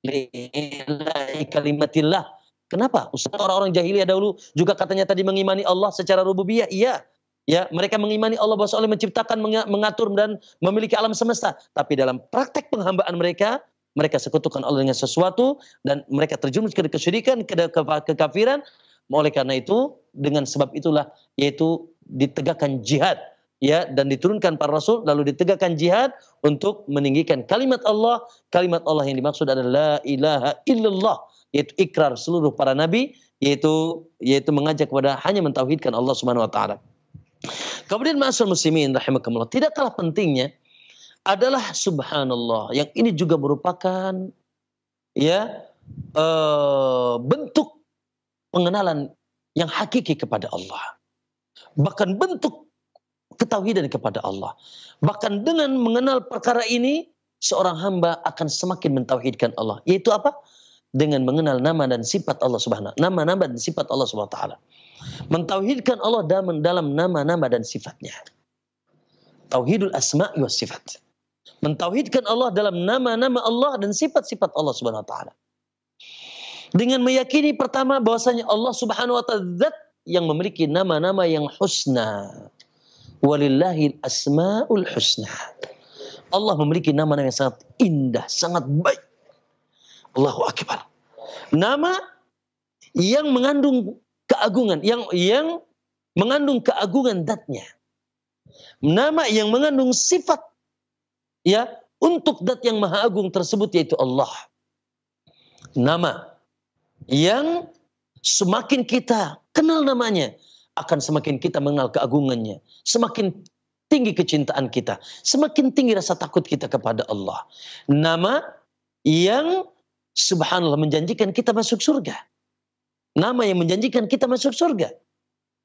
lillahi kalimatillah. Kenapa? Orang-orang jahiliyah dahulu juga katanya tadi mengimani Allah secara rububiyah, iya. Ya, mereka mengimani Allah bahwa Allah menciptakan, mengatur dan memiliki alam semesta, tapi dalam praktek penghambaan mereka sekutukan Allah dengan sesuatu dan mereka terjerumus ke kesyirikan, ke kekafiran. Oleh karena itu, dengan sebab itulah yaitu ditegakkan jihad, ya, dan diturunkan para rasul lalu ditegakkan jihad untuk meninggikan kalimat Allah. Kalimat Allah yang dimaksud adalah la ilaha illallah, yaitu ikrar seluruh para nabi, yaitu mengajak kepada hanya mentauhidkan Allah Subhanahu wa taala. Kemudian ma'asyiral muslimin rahimakumullah, tidak kalah pentingnya adalah subhanallah, yang ini juga merupakan ya bentuk pengenalan yang hakiki kepada Allah. Bahkan bentuk ketauhidan kepada Allah. Bahkan dengan mengenal perkara ini, seorang hamba akan semakin mentauhidkan Allah. Yaitu apa? Dengan mengenal nama dan sifat Allah Subhanahu, nama-nama dan sifat Allah Subhanahu wa taala. Mentauhidkan Allah dalam nama-nama dan sifatnya. Tauhidul asma' wa sifat. Mentauhidkan Allah dalam nama-nama Allah dan sifat-sifat Allah Subhanahu wa taala. Dengan meyakini pertama bahwasanya Allah Subhanahu wa taala zat yang memiliki nama-nama yang husna. Walillahil asmaul husna. Allah memiliki nama-nama yang sangat indah, sangat baik. Allahu akbar. Nama yang mengandung keagungan, yang mengandung keagungan zatnya. Nama yang mengandung sifat ya untuk zat yang maha agung tersebut yaitu Allah. Nama yang semakin kita kenal namanya, akan semakin kita mengenal keagungannya. Semakin tinggi kecintaan kita, semakin tinggi rasa takut kita kepada Allah. Nama yang subhanallah menjanjikan kita masuk surga. Nama yang menjanjikan kita masuk surga.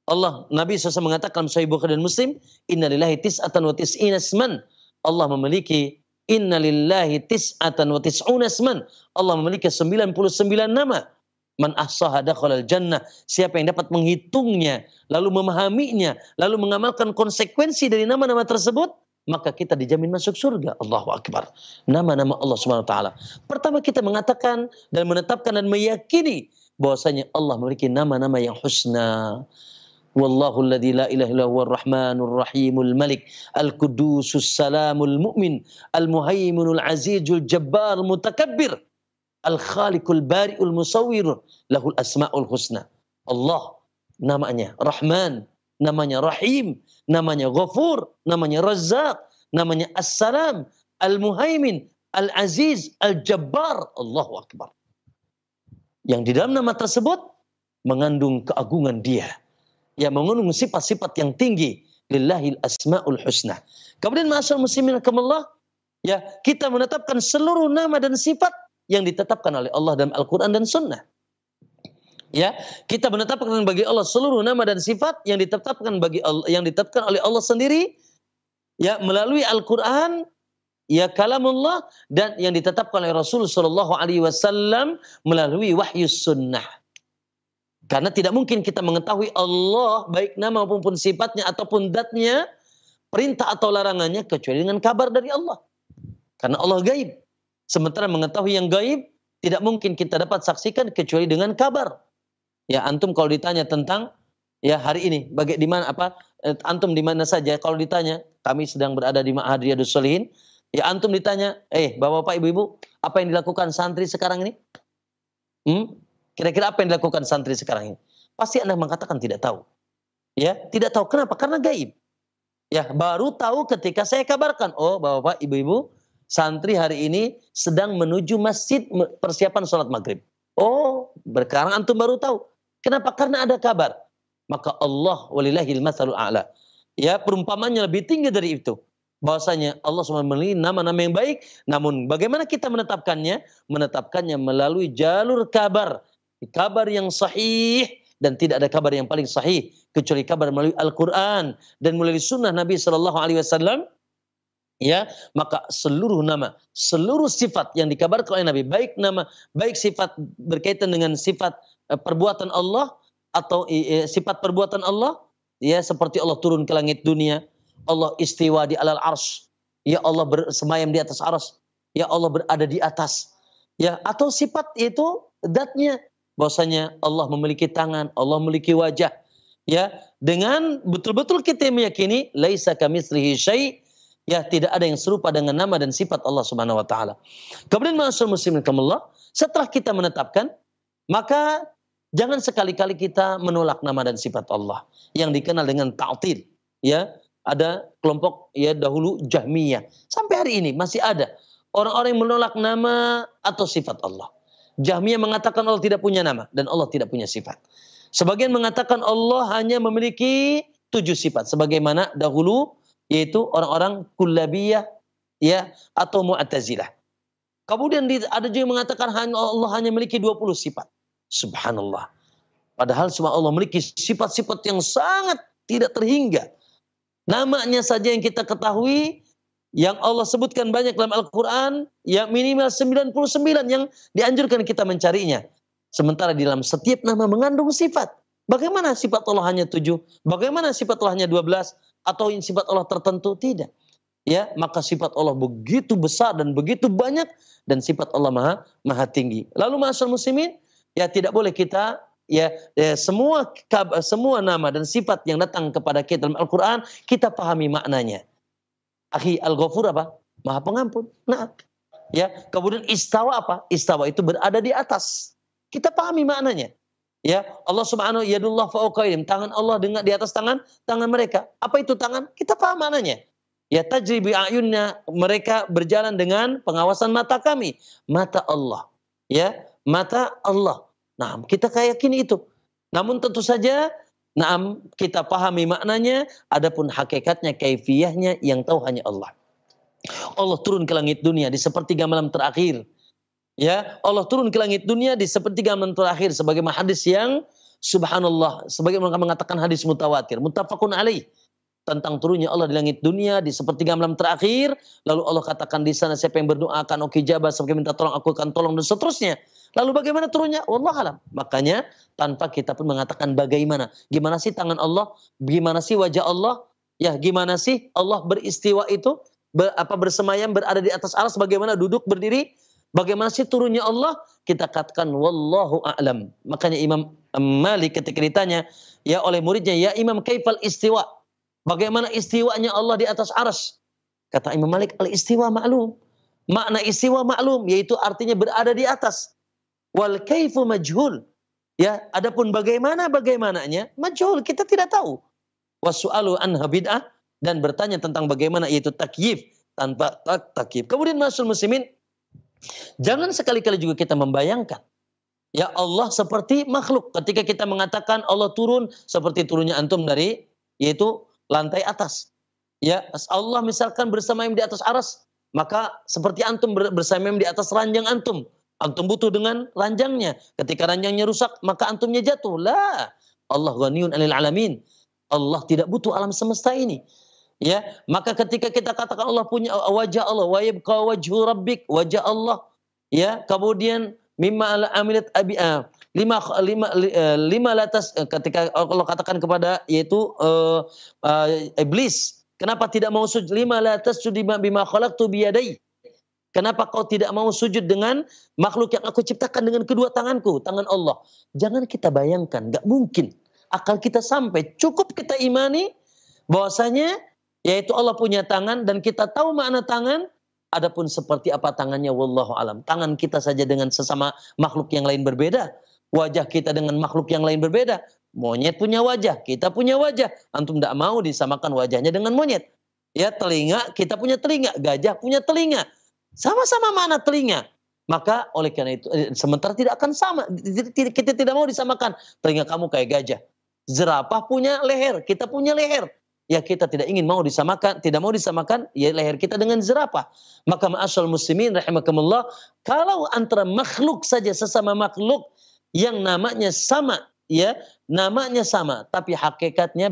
Allah, Nabi SAW mengatakan Sahih Bukhari dan Muslim, innalillahi tis'atan wa tis'ina isman. Allah memiliki innalillahi tis'atan wa tis'una isman. Allah memiliki 99 nama. Man ahsaha dakhalal jannah. Siapa yang dapat menghitungnya, lalu memahaminya, lalu mengamalkan konsekuensi dari nama-nama tersebut, maka kita dijamin masuk surga. Allahu Akbar. Nama-nama Allah Subhanahu wa taala. Pertama kita mengatakan dan menetapkan dan meyakini bahwasanya Allah memiliki nama-nama yang husna. Wallahu alladzi la ilaha illa huwar rahmanur rahimul malik al-qudusus salamul mu'min al-muhaiminul azizul jabbar mutakabbir al-khaliqul bari'ul musawwir lahul asmaul husna. Allah namanya Rahman, namanya Rahim, namanya Ghafur, namanya Razzaq, namanya As-Salam, Al-Muhaimin, Al-Aziz, Al-Jabbar. Allahu Akbar. Yang di dalam nama tersebut mengandung keagungan Dia. Ya, mengandung sifat-sifat yang tinggi. Lillahil asmaul husna. Kemudian ma'asyar muslimin rahimakumullah, ya, kita menetapkan seluruh nama dan sifat yang ditetapkan oleh Allah dalam Al-Quran dan Sunnah. Ya, kita menetapkan bagi Allah seluruh nama dan sifat yang ditetapkan bagi Allah, yang ditetapkan oleh Allah sendiri, ya, melalui Al-Quran, ya, kalamullah, dan yang ditetapkan oleh Rasul Shallallahu Alaihi Wasallam melalui wahyu sunnah. Karena tidak mungkin kita mengetahui Allah baik nama maupun sifatnya ataupun zatnya, perintah atau larangannya kecuali dengan kabar dari Allah. Karena Allah gaib. Sementara mengetahui yang gaib tidak mungkin kita dapat saksikan kecuali dengan kabar. Ya, antum kalau ditanya tentang ya hari ini di mana antum di mana saja, kalau ditanya kami sedang berada di Ma'had Riyadhus Shalihin, ya antum ditanya, Bapak-bapak, Ibu-ibu, apa yang dilakukan santri sekarang ini? Kira-kira apa yang dilakukan santri sekarang ini? Pasti Anda mengatakan tidak tahu. Ya, tidak tahu. Kenapa? Karena gaib. Ya, baru tahu ketika saya kabarkan, oh Bapak-bapak, Ibu-ibu, santri hari ini sedang menuju masjid persiapan sholat maghrib. Oh, sekarang antum baru tahu. Kenapa? Karena ada kabar. Maka Allah walillahil matsalul a'la. Ya, perumpamannya lebih tinggi dari itu. Bahwasanya Allah SWT memiliki nama-nama yang baik. Namun bagaimana kita menetapkannya? Menetapkannya melalui jalur kabar. Kabar yang sahih. Dan tidak ada kabar yang paling sahih kecuali kabar melalui Al-Quran dan melalui sunnah Nabi SAW. Ya, maka seluruh nama, seluruh sifat yang dikabarkan oleh Nabi, baik sifat berkaitan dengan sifat perbuatan Allah atau sifat perbuatan Allah, ya, seperti Allah turun ke langit dunia, Allah istiwa di alal arsy, ya Allah bersemayam di atas arsy, ya Allah berada di atas, ya, atau sifat itu zatnya, bahwasanya Allah memiliki tangan, Allah memiliki wajah, ya, dengan betul-betul kita meyakini laisa kamitslihi syai'. Ya, tidak ada yang serupa dengan nama dan sifat Allah Subhanahu wa taala. Kemudian ma'asyiral muslimin rahimakumullah, setelah kita menetapkan, maka jangan sekali-kali kita menolak nama dan sifat Allah yang dikenal dengan ta'til. Ya, ada kelompok ya dahulu Jahmiyah. Sampai hari ini masih ada orang-orang yang menolak nama atau sifat Allah. Jahmiyah mengatakan Allah tidak punya nama dan Allah tidak punya sifat. Sebagian mengatakan Allah hanya memiliki 7 sifat sebagaimana dahulu, yaitu orang-orang Kullabiyah, ya, atau Mu'tazilah. Kemudian ada juga yang mengatakan Allah hanya memiliki 20 sifat. Subhanallah. Padahal semua Allah memiliki sifat-sifat yang sangat tidak terhingga. Namanya saja yang kita ketahui, yang Allah sebutkan banyak dalam Al-Quran, ya minimal 99 yang dianjurkan kita mencarinya. Sementara di dalam setiap nama mengandung sifat. Bagaimana sifat Allah hanya 7? Bagaimana sifat Allah hanya 12? Atau sifat Allah tertentu? Tidak. Ya, maka sifat Allah begitu besar dan begitu banyak, dan sifat Allah maha tinggi. Lalu ma'asyiral muslimin, ya tidak boleh kita semua nama dan sifat yang datang kepada kita dalam Al-Quran kita pahami maknanya. Akhi, Al-Ghafur apa? Maha pengampun. Nah, ya, kemudian istawa apa? Istawa itu berada di atas. Kita pahami maknanya. Ya, Allah Subhanahu yadullah fawqa aydihim, tangan Allah dengan di atas tangan mereka. Apa itu tangan? Kita paham maknanya. Ya tajri bi ayunna, mereka berjalan dengan pengawasan mata kami, mata Allah. Ya, mata Allah. Nah, kita yakini itu. Namun tentu saja, kita pahami maknanya, adapun hakikatnya, kaifiyahnya yang tahu hanya Allah. Allah turun ke langit dunia di sepertiga malam terakhir. Ya, Allah turun ke langit dunia di sepertiga malam terakhir sebagaimana hadis yang subhanallah, sebagaimana mengatakan hadis mutawatir, muttafaqun alaih, tentang turunnya Allah di langit dunia di sepertiga malam terakhir. Lalu Allah katakan di sana, siapa yang berdoa akan ijabah, siapa yang minta tolong aku akan tolong, dan seterusnya. Lalu bagaimana turunnya? Wallahu alam. Makanya tanpa kita pun mengatakan bagaimana, gimana sih tangan Allah, gimana sih wajah Allah, ya gimana sih Allah beristiwa itu, bersemayam berada di atas arsy, bagaimana duduk berdiri, bagaimana sih turunnya Allah? Kita katakan wallahu a'lam. Makanya Imam Malik ketika ditanya ya oleh muridnya, ya Imam kaifal istiwa? Bagaimana istiwanya Allah di atas arsy? Kata Imam Malik, al-istiwa ma'lum. Makna istiwa ma'lum, yaitu artinya berada di atas. Wal kaifu majhul. Ya, adapun bagaimananya majhul, kita tidak tahu. Wasu'alu anha bid'ah, dan bertanya tentang bagaimana yaitu takyif tanpa takyif. Kemudian masyaallah muslimin, jangan sekali-kali juga kita membayangkan ya Allah seperti makhluk. Ketika kita mengatakan Allah turun seperti turunnya antum dari yaitu lantai atas. Ya, Allah misalkan bersemayam di atas arsy, maka seperti antum bersemayam di atas ranjang antum. Antum butuh dengan ranjangnya. Ketika ranjangnya rusak, maka antumnya jatuh. La, Allah ghaniyun 'anil 'alamin. Allah tidak butuh alam semesta ini. Ya, maka ketika kita katakan Allah punya wajah Allah, wa yabqa wajhu rabbik, wajah Allah. Ya, kemudian mimma amilat lima latas, ketika Allah katakan kepada yaitu iblis, kenapa tidak mau sujud? Lima latas bima khalaqtu biyadai. Kenapa kau tidak mau sujud dengan makhluk yang aku ciptakan dengan kedua tanganku, tangan Allah? Jangan kita bayangkan, gak mungkin. Akal kita sampai, cukup kita imani bahwasanya yaitu Allah punya tangan dan kita tahu makna tangan. Adapun seperti apa tangannya wallahu alam. Tangan kita saja dengan sesama makhluk yang lain berbeda. Wajah kita dengan makhluk yang lain berbeda. Monyet punya wajah, kita punya wajah. Antum tidak mau disamakan wajahnya dengan monyet. Ya, telinga, kita punya telinga, gajah punya telinga. Sama-sama mana telinga. Maka oleh karena itu sementara tidak akan sama. Kita tidak mau disamakan. Telinga kamu kayak gajah. Zerapah punya leher, kita punya leher. Ya kita tidak ingin mau disamakan, tidak mau disamakan ya leher kita dengan zerapah. Maka ma'asyal muslimin rahimakumullah, kalau antara makhluk saja, sesama makhluk yang namanya sama, ya namanya sama, tapi hakikatnya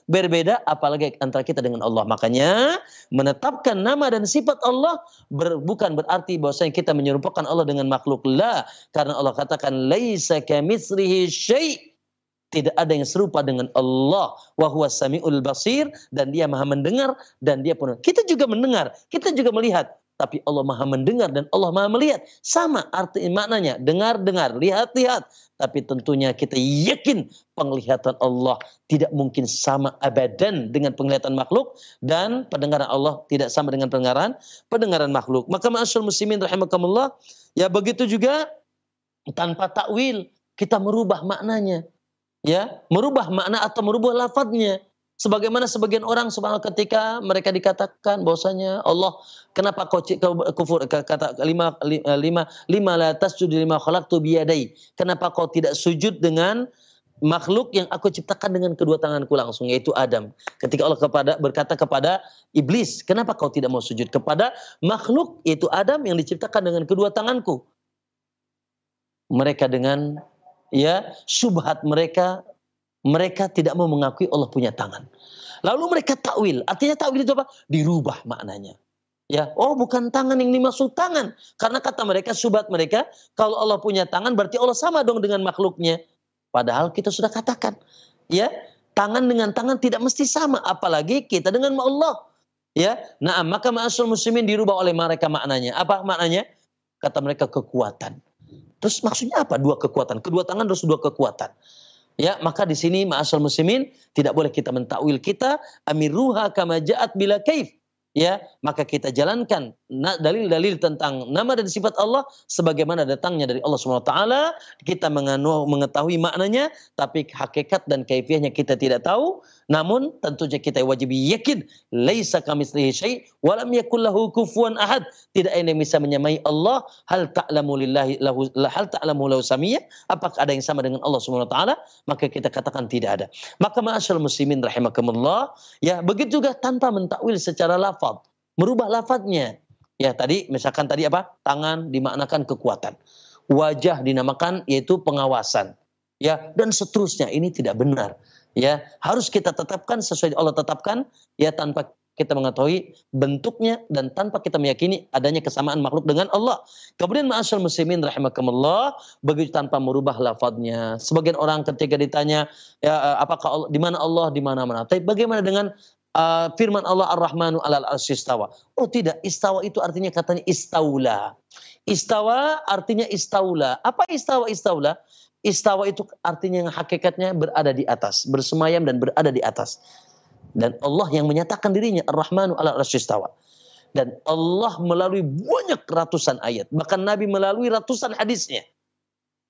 berbeda, apalagi antara kita dengan Allah. Makanya menetapkan nama dan sifat Allah bukan berarti bahwasanya kita menyerupakan Allah dengan makhluk. La, karena Allah katakan laisa kamitslihi syai'. Tidak ada yang serupa dengan Allah. Wa huwas samiul basir, dan dia maha mendengar dan dia pun. Kita juga mendengar, kita juga melihat. Tapi Allah maha mendengar dan Allah maha melihat. Sama arti maknanya. Dengar-dengar, lihat-lihat. Tapi tentunya kita yakin penglihatan Allah tidak mungkin sama abadan dengan penglihatan makhluk. Dan pendengaran Allah tidak sama dengan pendengaran makhluk. Maka ma'asyarul muslimin rahimakumullah, ya begitu juga tanpa takwil kita merubah maknanya. Ya, merubah makna atau merubah lafadznya. Sebagaimana sebagian orang subhanallah ketika mereka dikatakan bahwasanya Allah, kenapa kau kufur, kata lima la tasjud lima khalaqtu biyadai. Kenapa kau tidak sujud dengan makhluk yang aku ciptakan dengan kedua tanganku langsung, yaitu Adam. Ketika Allah berkata kepada iblis, kenapa kau tidak mau sujud kepada makhluk yaitu Adam yang diciptakan dengan kedua tanganku? Mereka dengan ya syubhat mereka tidak mau mengakui Allah punya tangan. Lalu mereka takwil. Artinya takwil itu apa? Dirubah maknanya. Ya, oh bukan tangan yang dimaksud tangan. Karena kata mereka, syubhat mereka, kalau Allah punya tangan berarti Allah sama dong dengan makhluknya. Padahal kita sudah katakan, ya, tangan dengan tangan tidak mesti sama, apalagi kita dengan Allah. Ya, nah maka ma'asyarul muslimin dirubah oleh mereka maknanya. Apa maknanya? Kata mereka kekuatan. Terus maksudnya apa? Dua kekuatan. Kedua tangan terus dua kekuatan. Ya, maka di sini ma'asyarul muslimin tidak boleh kita mentakwil, kita amiruha kama ja'at bila kaif. ya, maka kita jalankan dalil-dalil tentang nama dan sifat Allah sebagaimana datangnya dari Allah Subhanahu wa taala, kita mengetahui maknanya, tapi hakikat dan kaifiahnya kita tidak tahu. Namun tentunya kita wajib yakin laisa kamitslihi syai' wa lam yakul lahu kufuwan ahad. Tidak ada yang bisa menyamai Allah. Hal ta'lamu lahu samiyya? Apakah ada yang sama dengan Allah Subhanahu wa taala? Maka kita katakan tidak ada. Maka ma'asyiral muslimin rahimakumullah, ya begitu juga tanpa mentakwil secara lafaz, merubah lafaznya. Ya tadi misalkan tadi apa? Tangan dimaknakan kekuatan. Wajah dinamakan yaitu pengawasan. Ya, dan seterusnya. Ini tidak benar. Ya, harus kita tetapkan sesuai Allah tetapkan, ya, tanpa kita mengetahui bentuknya dan tanpa kita meyakini adanya kesamaan makhluk dengan Allah. Kemudian ma'asyiral muslimin rahimakumullah, begitu tanpa merubah lafadznya. Sebagian orang ketika ditanya, ya apakah Allah, di mana Allah, di mana-mana. Tapi bagaimana dengan firman Allah Ar-Rahmanu 'alal 'arsy istawa? Oh tidak, istawa itu artinya katanya istaula. Istawa artinya istaula. Apa istawa? Istawa itu artinya yang hakikatnya berada di atas, bersemayam dan berada di atas. Dan Allah yang menyatakan dirinya Ar-Rahmanu 'alal 'arsy istawa. Dan Allah melalui banyak ratusan ayat, bahkan Nabi melalui ratusan hadisnya.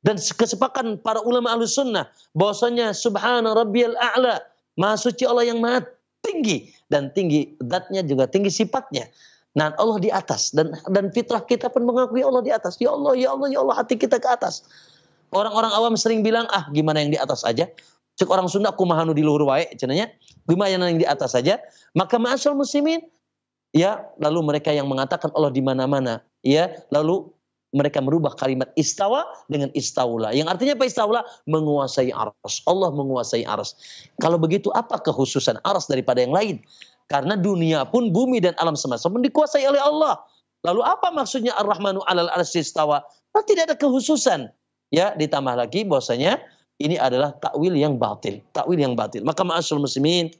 Dan kesepakatan para ulama Ahlus Sunnah bahwasanya subhana rabbiyal a'la, maha suci Allah yang maha tinggi, dan tinggi zatnya juga tinggi sifatnya. Nah, Allah di atas, dan fitrah kita pun mengakui Allah di atas. Ya Allah, ya Allah, ya Allah, hati kita ke atas. Orang-orang awam sering bilang, gimana yang di atas saja. Cek orang Sunda kumahanu di luhur wae cenanya. Gimana yang di atas saja. Maka ma'asyiral muslimin, ya, lalu mereka yang mengatakan Allah di mana-mana, ya, lalu mereka merubah kalimat istawa dengan istaula. Yang artinya apa istaula? Menguasai arsy. Allah menguasai arsy. Kalau begitu apa kekhususan arsy daripada yang lain? Karena dunia pun, bumi dan alam semesta pun dikuasai oleh Allah. Lalu apa maksudnya Ar-Rahmanu 'alal 'arsy istawa? Nah, tidak ada kekhususan. Ya, ditambah lagi bahwasanya ini adalah takwil yang batil. Takwil yang batil. Maka ma'asyiral muslimin,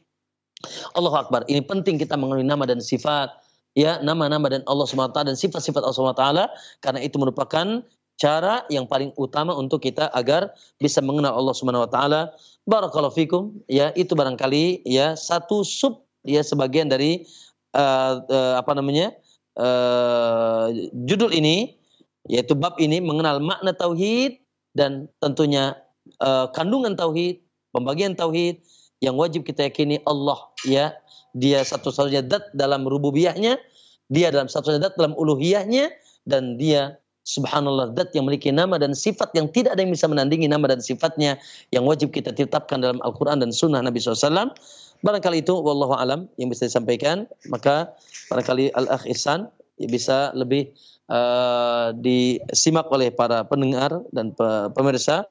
Allahu Akbar. Ini penting kita mengenali nama dan sifat. Ya, nama-nama dan Allah SWT dan sifat-sifat Allah SWT, karena itu merupakan cara yang paling utama untuk kita agar bisa mengenal Allah SWT. Barakallahu fikum. Ya, itu barangkali ya satu sub, ya, sebagian dari judul ini, yaitu bab ini mengenal makna tauhid dan tentunya kandungan tauhid, pembagian tauhid yang wajib kita yakini Allah, ya, dia satu-satunya zat dalam rububiyahnya, dia dalam satu-satunya zat dalam uluhiyahnya, dan dia subhanallah zat yang memiliki nama dan sifat yang tidak ada yang bisa menandingi nama dan sifatnya, yang wajib kita tetapkan dalam Al-Quran dan Sunnah Nabi SAW. Barangkali itu wallahu alam yang bisa disampaikan. Maka barangkali Al-Akh Ihsan bisa lebih disimak oleh para pendengar dan pemirsa,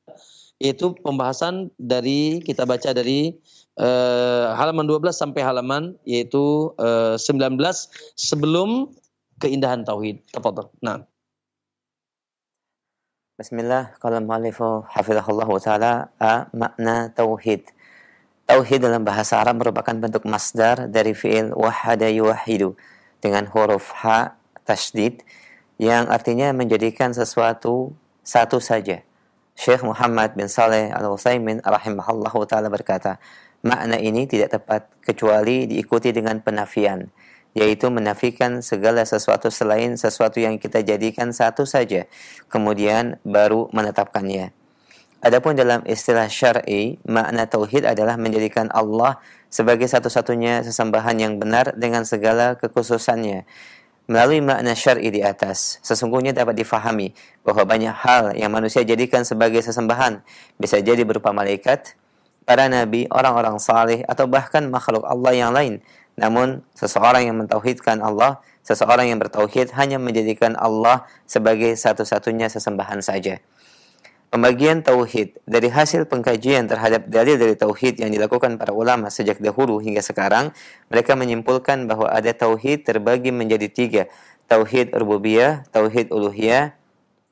yaitu pembahasan dari, kita baca dari halaman 12 sampai halaman yaitu 19 sebelum keindahan tauhid. Tafadhol. Nah. Bismillah, qala al-mu'allifu hafizahullah ta'ala, makna tauhid. Tauhid dalam bahasa Arab merupakan bentuk masdar dari fi'il wahada yuwahidu dengan huruf ha tasydid yang artinya menjadikan sesuatu satu saja. Syekh Muhammad bin Saleh Al-Utsaimin rahimahullahu ta'ala berkata, makna ini tidak tepat kecuali diikuti dengan penafian, yaitu menafikan segala sesuatu selain sesuatu yang kita jadikan satu saja, kemudian baru menetapkannya. Adapun dalam istilah syar'i, makna tauhid adalah menjadikan Allah sebagai satu-satunya sesembahan yang benar dengan segala kekhususannya. Melalui makna syar'i di atas, sesungguhnya dapat difahami bahwa banyak hal yang manusia jadikan sebagai sesembahan, bisa jadi berupa malaikat, para nabi, orang-orang saleh, atau bahkan makhluk Allah yang lain. Namun, seseorang yang mentauhidkan Allah, seseorang yang bertauhid hanya menjadikan Allah sebagai satu-satunya sesembahan saja. Pembagian tauhid dari hasil pengkajian terhadap dalil dari tauhid yang dilakukan para ulama sejak dahulu hingga sekarang, mereka menyimpulkan bahwa ada tauhid terbagi menjadi 3, tauhid rububiyah, tauhid uluhiyah,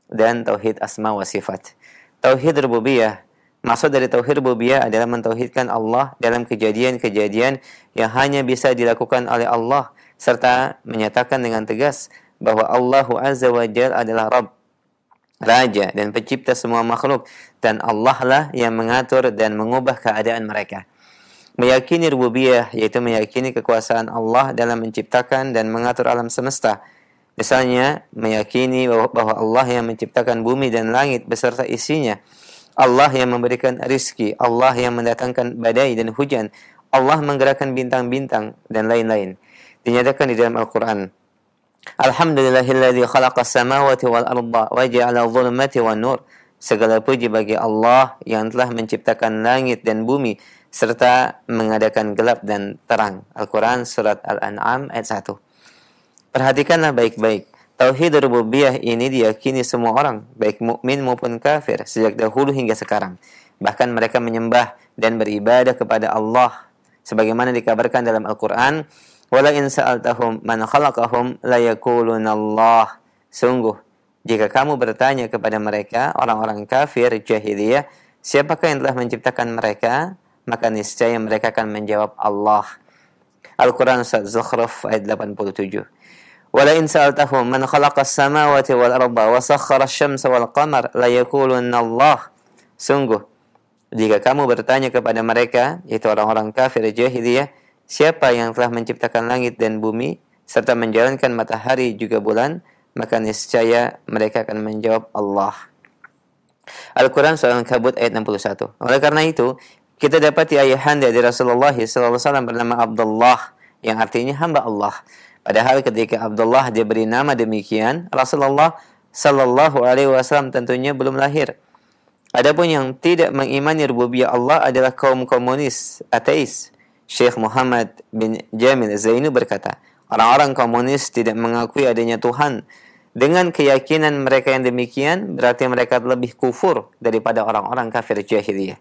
dan tauhid asma wa sifat. Tauhid rububiyah, maksud dari tauhid rububiyah adalah mentauhidkan Allah dalam kejadian-kejadian yang hanya bisa dilakukan oleh Allah, serta menyatakan dengan tegas bahwa Allahu Azza wa Jalla adalah Rabb, Raja dan pencipta semua makhluk, dan Allah lah yang mengatur dan mengubah keadaan mereka. Meyakini rububiyah, yaitu meyakini kekuasaan Allah dalam menciptakan dan mengatur alam semesta. Misalnya, meyakini bahwa Allah yang menciptakan bumi dan langit beserta isinya, Allah yang memberikan rizki, Allah yang mendatangkan badai dan hujan, Allah menggerakkan bintang-bintang, dan lain-lain. Dinyatakan di dalam Al-Quran. Alhamdulillahilladzi khalaqas samawati wal arda wa ja'ala dhulumati wan nur. Segala puji bagi Allah yang telah menciptakan langit dan bumi serta mengadakan gelap dan terang. Al-Quran Surat Al-An'am ayat 1. Perhatikanlah baik-baik. Tauhid rububiyah ini diyakini semua orang, baik mukmin maupun kafir, sejak dahulu hingga sekarang. Bahkan mereka menyembah dan beribadah kepada Allah. Sebagaimana dikabarkan dalam Al-Quran, wala in sa'altahum man khalaqahum la yaqulunallah. Sungguh, jika kamu bertanya kepada mereka, orang-orang kafir jahiliyah, siapakah yang telah menciptakan mereka? Maka niscaya mereka akan menjawab Allah. Al-Quran Surat Zukhruf ayat 87. Wala in sa'altahum man khalaqas samawati wal arda wa sakhkhara asy-syamsa wal qamar la yaqulunallah. Sungguh, jika kamu bertanya kepada mereka, yaitu orang-orang kafir jahiliyah, siapa yang telah menciptakan langit dan bumi serta menjalankan matahari juga bulan, maka niscaya mereka akan menjawab Allah. Al-Quran Surah Al-Ankabut ayat 61. Oleh karena itu, kita dapati ayahanda dari Rasulullah SAW bernama Abdullah, yang artinya hamba Allah. Padahal ketika Abdullah diberi nama demikian, Rasulullah SAW tentunya belum lahir. Adapun yang tidak mengimani rububiyah Allah adalah kaum komunis, ateis. Syekh Muhammad bin Jamil Zainu berkata, orang-orang komunis tidak mengakui adanya Tuhan. Dengan keyakinan mereka yang demikian, berarti mereka lebih kufur daripada orang-orang kafir jahiliyah.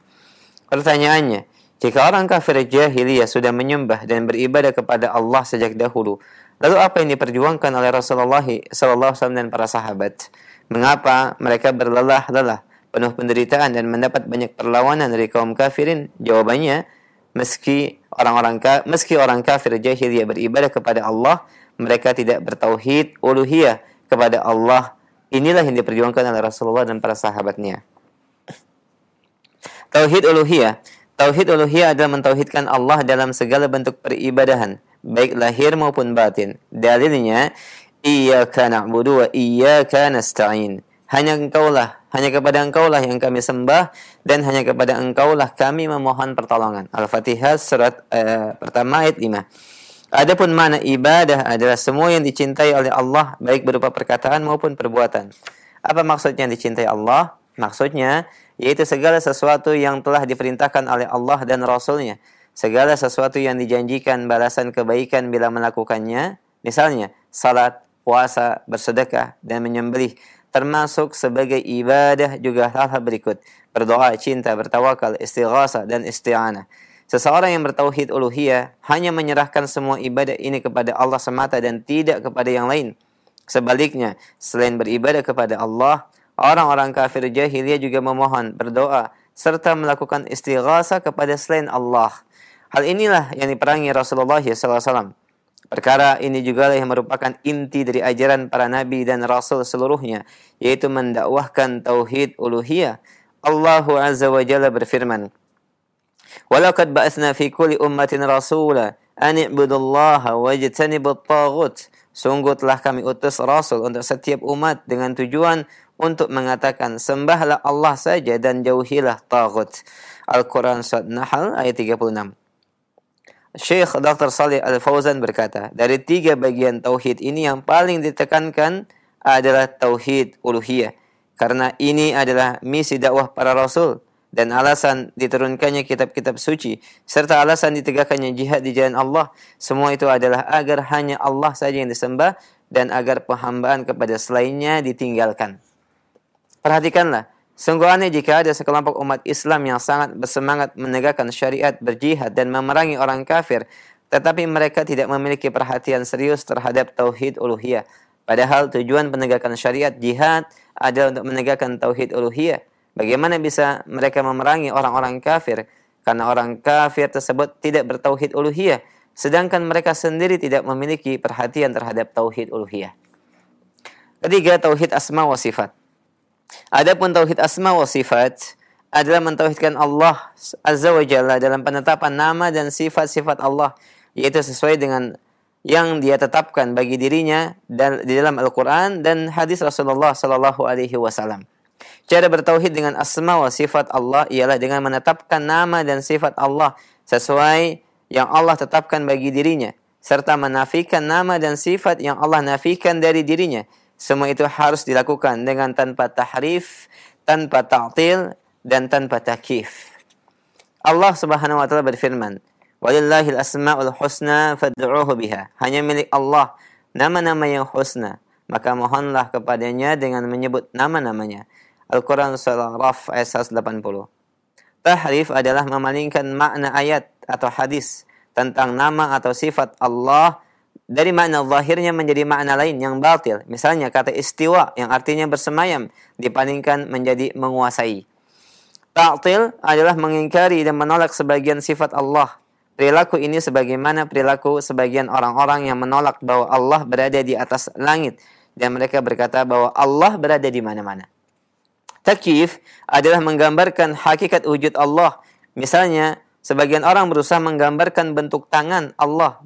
Pertanyaannya, jika orang kafir jahiliyah sudah menyembah dan beribadah kepada Allah sejak dahulu, lalu apa yang diperjuangkan oleh Rasulullah SAW dan para sahabat? Mengapa mereka berlelah-lelah, penuh penderitaan dan mendapat banyak perlawanan dari kaum kafirin? Jawabannya, meski orang kafir jahiliyah beribadah kepada Allah, mereka tidak bertauhid uluhiyah kepada Allah. Inilah yang diperjuangkan oleh Rasulullah dan para sahabatnya. Tauhid uluhiyah. Tauhid uluhiyah adalah mentauhidkan Allah dalam segala bentuk peribadahan, baik lahir maupun batin. Dalilnya, iyyaka na'budu wa iyyaka nasta'in. Hanya kepada Engkaulah yang kami sembah, dan hanya kepada Engkaulah kami memohon pertolongan. Al-Fatihah surat pertama ayat 5. Adapun makna ibadah adalah semua yang dicintai oleh Allah, baik berupa perkataan maupun perbuatan. Apa maksudnya dicintai Allah? Maksudnya yaitu segala sesuatu yang telah diperintahkan oleh Allah dan Rasul-Nya, segala sesuatu yang dijanjikan balasan kebaikan bila melakukannya, misalnya salat, puasa, bersedekah, dan menyembelih, termasuk sebagai ibadah juga hal-hal berikut: berdoa, cinta, bertawakal, istighatsah, dan isti'anah. Seseorang yang bertauhid uluhiyah hanya menyerahkan semua ibadah ini kepada Allah semata dan tidak kepada yang lain. Sebaliknya, selain beribadah kepada Allah, orang-orang kafir jahiliyah juga memohon, berdoa, serta melakukan istighatsah kepada selain Allah. Hal inilah yang diperangi Rasulullah SAW. Perkara ini juga yang merupakan inti dari ajaran para nabi dan rasul seluruhnya, yaitu mendakwahkan tauhid uluhiyah. Allah Azza wa Jalla berfirman, "Walaqad ba'atsna fi kulli ummatin rasula an i'budullaha wajtanibut taghut." Sungguh telah kami utus rasul untuk setiap umat dengan tujuan untuk mengatakan, sembahlah Allah saja dan jauhilah taghut. Al-Quran Surat Nahl ayat 36. Syekh Dr. Shalih Al-Fauzan berkata, dari 3 bagian tauhid ini yang paling ditekankan adalah tauhid uluhiyah, karena ini adalah misi dakwah para rasul dan alasan diturunkannya kitab-kitab suci, serta alasan ditegakkannya jihad di jalan Allah. Semua itu adalah agar hanya Allah saja yang disembah dan agar penghambaan kepada selainnya ditinggalkan. Perhatikanlah, sungguh aneh jika ada sekelompok umat Islam yang sangat bersemangat menegakkan syariat, berjihad, dan memerangi orang kafir, tetapi mereka tidak memiliki perhatian serius terhadap tauhid uluhiyah. Padahal tujuan penegakan syariat jihad adalah untuk menegakkan tauhid uluhiyah. Bagaimana bisa mereka memerangi orang-orang kafir? Karena orang kafir tersebut tidak bertauhid uluhiyah, sedangkan mereka sendiri tidak memiliki perhatian terhadap tauhid uluhiyah. Ketiga, tauhid asma wa sifat. Adapun tauhid asma wa sifat adalah mentauhidkan Allah Azza wa Jalla dalam penetapan nama dan sifat-sifat Allah, yaitu sesuai dengan yang dia tetapkan bagi dirinya dan di dalam Al-Quran dan hadis Rasulullah Sallallahu Alaihi Wasallam. Cara bertauhid dengan asma wa sifat Allah ialah dengan menetapkan nama dan sifat Allah sesuai yang Allah tetapkan bagi dirinya, serta menafikan nama dan sifat yang Allah nafikan dari dirinya. Semua itu harus dilakukan dengan tanpa tahrif, tanpa ta'til, dan tanpa takyif. Allah Subhanahu wa taala berfirman, "Walillahil asmaul husna fad'uuhu biha." Hanya milik Allah nama-nama yang husna, maka mohonlah kepadanya dengan menyebut nama-namanya. Al-Quran Surah Al-Raf ayat 180. Tahrif adalah memalingkan makna ayat atau hadis tentang nama atau sifat Allah dari makna zahirnya menjadi makna lain yang batil. Misalnya kata istiwa yang artinya bersemayam dipalingkan menjadi menguasai. Ta'til adalah mengingkari dan menolak sebagian sifat Allah. Perilaku ini sebagaimana perilaku sebagian orang-orang yang menolak bahwa Allah berada di atas langit dan mereka berkata bahwa Allah berada di mana-mana. Takyif adalah menggambarkan hakikat wujud Allah. Misalnya, sebagian orang berusaha menggambarkan bentuk tangan Allah,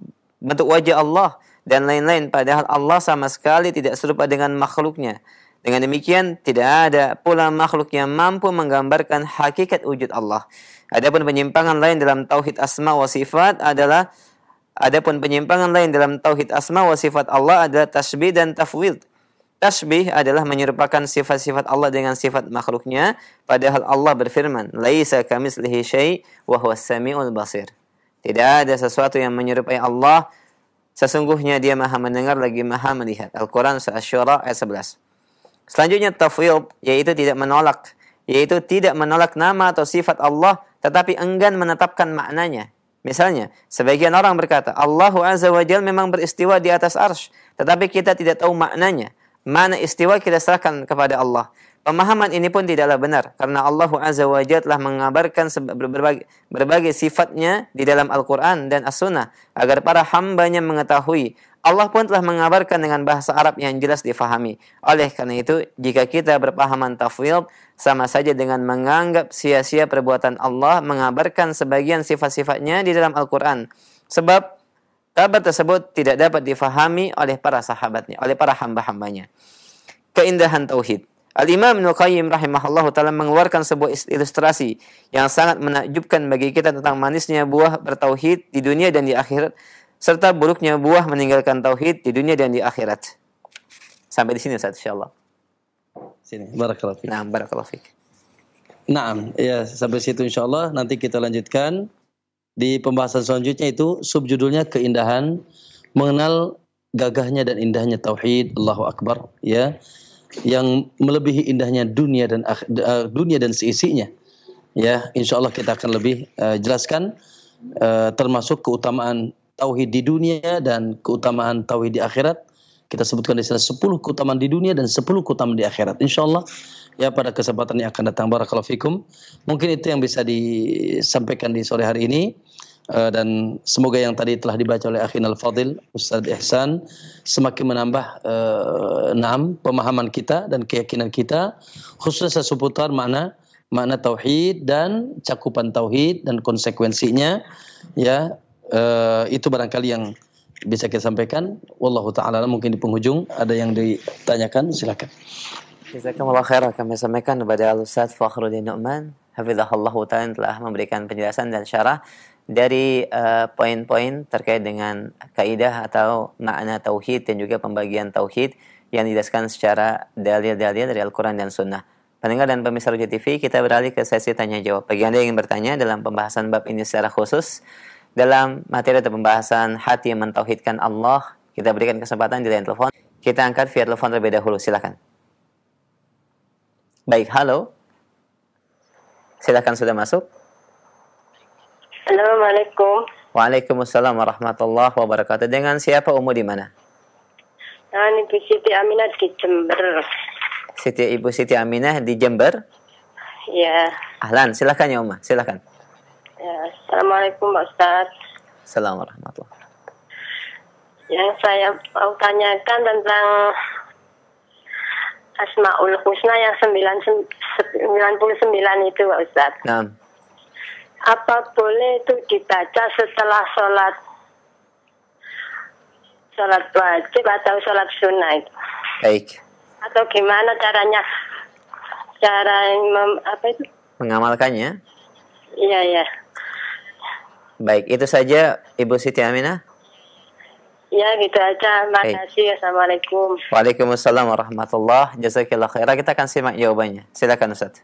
bentuk wajah Allah, dan lain-lain, padahal Allah sama sekali tidak serupa dengan makhluknya. Dengan demikian, tidak ada pula makhluk yang mampu menggambarkan hakikat wujud Allah. Adapun penyimpangan lain dalam tauhid asma wa sifat adalah Allah adalah tasbih dan tafwid. Tasbih adalah menyerupakan sifat-sifat Allah dengan sifat makhluknya, padahal Allah berfirman, "Laisa kamitslihi syai' wa huwas samiul basir." Tidak ada sesuatu yang menyerupai Allah, sesungguhnya Dia Maha mendengar lagi Maha melihat. Al-Quran Surah Asy-Syura ayat 11. Selanjutnya tafwid, yaitu tidak menolak nama atau sifat Allah tetapi enggan menetapkan maknanya. Misalnya, sebagian orang berkata, Allahu Azza wa Jalla memang beristiwa di atas arsy, tetapi kita tidak tahu maknanya. Mana istiwa kita serahkan kepada Allah. Pemahaman ini pun tidaklah benar, karena Allah Azza wa Jalla telah mengabarkan berbagai sifatnya di dalam Al-Quran dan As-Sunnah, agar para hambanya mengetahui. Allah pun telah mengabarkan dengan bahasa Arab yang jelas difahami. Oleh karena itu, jika kita berpahaman tafwid, sama saja dengan menganggap sia-sia perbuatan Allah mengabarkan sebagian sifat-sifatnya di dalam Al-Quran. Sebab kabar tersebut tidak dapat difahami oleh para sahabatnya, oleh para hamba-hambanya. Keindahan tauhid. Al-Imam Ibnu Qayyim rahimahullahu taala mengeluarkan sebuah ilustrasi yang sangat menakjubkan bagi kita tentang manisnya buah bertauhid di dunia dan di akhirat, serta buruknya buah meninggalkan tauhid di dunia dan di akhirat. Sampai di sini Ustaz, insyaallah. Sini, barakallahu fiik. Nah, barakallahu fiik. Naam, ya sampai situ insyaallah. Nanti kita lanjutkan di pembahasan selanjutnya, itu subjudulnya keindahan, mengenal gagahnya dan indahnya tauhid. Allahu akbar, ya. Yang melebihi indahnya dunia dan seisinya. Ya, insyaallah kita akan lebih jelaskan termasuk keutamaan tauhid di dunia dan keutamaan tauhid di akhirat. Kita sebutkan di sana 10 keutamaan di dunia dan 10 keutamaan di akhirat. Insyaallah ya pada kesempatan yang akan datang. Barakallahu fikum. Mungkin itu yang bisa disampaikan di sore hari ini. Dan semoga yang tadi telah dibaca oleh Akhin Al-Fadil Ustaz Ihsan semakin menambah pemahaman kita dan keyakinan kita, khususnya seputar makna tauhid dan cakupan tauhid dan konsekuensinya. Ya, itu barangkali yang bisa kita sampaikan. Wallahu ta'ala, mungkin di penghujung ada yang ditanyakan, silakan. Jazakumullah khairan. Kami sampaikan kepada Al-Ustaz Fakhruddin Nu'man hafizahullahu ta'ala telah memberikan penjelasan dan syarah dari poin-poin terkait dengan kaidah atau makna tauhid dan juga pembagian tauhid yang dijelaskan secara dalil-dalil dari Al-Quran dan Sunnah. Pendengar dan pemirsa Roja TV, kita beralih ke sesi tanya jawab. Bagi Anda yang ingin bertanya dalam pembahasan bab ini secara khusus, dalam materi atau pembahasan hati yang mentauhidkan Allah, kita berikan kesempatan di line telepon. Kita angkat via telepon terlebih dahulu, silakan. Baik, halo. Silakan, sudah masuk. Assalamualaikum. Waalaikumsalam warahmatullahi wabarakatuh. Dengan siapa, Umu, di mana? Ibu Siti Aminah di Jember. Ibu Siti Aminah di Jember? Ya. Ahlan, silakan ya Umma, silakan. Ya, Assalamualaikum Pak Ustaz. Assalamualaikum warahmatullahi wabarakatuh. Yang saya mau tanyakan tentang Asmaul Husna yang 99 itu Pak Ustaz. Nah, Apa boleh itu dibaca setelah sholat wajib atau sholat sunnah itu? baik. Atau gimana caranya? Mengamalkannya. Iya, ya. Baik, itu saja Ibu Siti Aminah. Ya, gitu aja. Makasih. Assalamualaikum. Waalaikumsalam warahmatullahi Jazakallah khairah. Kita akan simak jawabannya. Silakan Ustaz.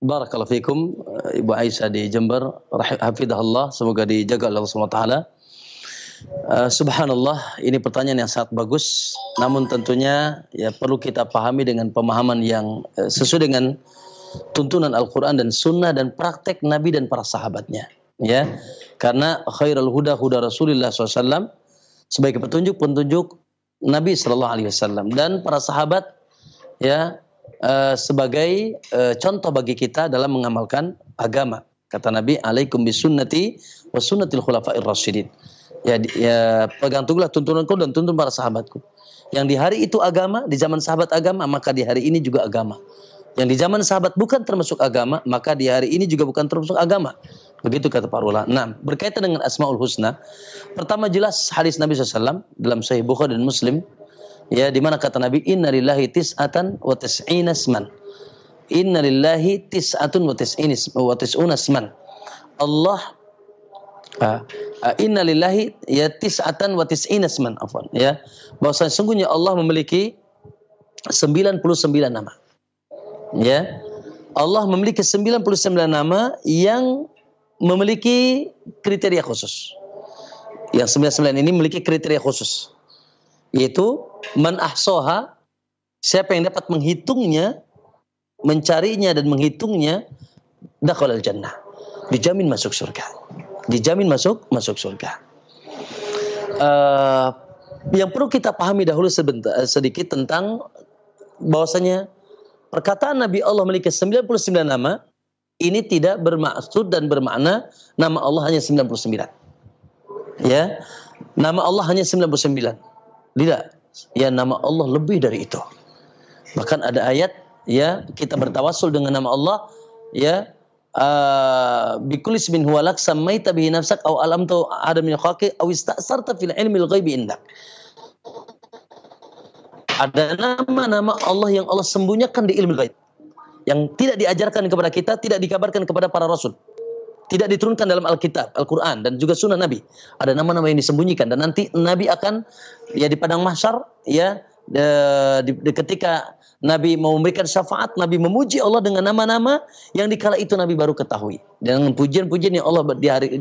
Barakallahu fikum, Ibu Aisyah di Jember, hafidahullah, semoga dijaga oleh Allah SWT. Subhanallah, ini pertanyaan yang sangat bagus. Namun tentunya ya perlu kita pahami dengan pemahaman yang sesuai dengan tuntunan Al-Quran dan Sunnah dan praktek Nabi dan para sahabatnya. Ya, karena khairul huda huda Rasulullah SAW, sebagai petunjuk Nabi SAW dan para sahabat ya sebagai contoh bagi kita dalam mengamalkan agama. Kata Nabi, alaikum bisunnati wa sunnatil khulafa'ir rasyidin. Ya, pegang teguhlah tuntunanku dan tuntun para sahabatku. Yang di hari itu agama, di zaman sahabat agama, maka di hari ini juga agama. Yang di zaman sahabat bukan termasuk agama, maka di hari ini juga bukan termasuk agama. Begitu kata para ulama. Nah, berkaitan dengan Asmaul Husna, pertama jelas hadis Nabi SAW dalam Sahih Bukhari dan Muslim, ya, di mana kata Nabi, Inna lillahi tis'atan wa tis'ina asman. Inna lillahi tis'atun wa tis'una asman. Allah Inna lillahi ya tis'atan wa tis'ina asman, afwan, ya. Bahwasanya sungguhnya Allah memiliki 99 nama. Ya. Allah memiliki 99 nama yang memiliki kriteria khusus. Yang 99 ini memiliki kriteria khusus. Yaitu man ahsoha, siapa yang dapat menghitungnya, mencarinya dan menghitungnya, dakhalal jannah, dijamin masuk surga. Dijamin masuk surga. Yang perlu kita pahami dahulu sedikit tentang bahwasanya perkataan Nabi Allah memiliki 99 nama ini tidak bermaksud dan bermakna nama Allah hanya 99. Ya, nama Allah hanya 99. Tidak. Ya, nama Allah lebih dari itu. Bahkan ada ayat, ya, kita bertawassul dengan nama Allah, ya, bikulli ismin huwa lak sammaita bihi nafsak aw alamtu ada min khalqi aw ista'sarta fil ilmil ghaibi indak. Ada nama-nama Allah yang Allah sembunyikan di ilmu ghaib, yang tidak diajarkan kepada kita, tidak dikabarkan kepada para rasul, tidak diturunkan dalam Alkitab, Al-Quran dan juga Sunnah Nabi. Ada nama-nama yang disembunyikan dan nanti Nabi akan, ya, di padang mahsyar, ya, ketika Nabi mau memberikan syafaat, Nabi memuji Allah dengan nama-nama yang dikala itu Nabi baru ketahui. Dengan pujian-pujian yang Allah di hari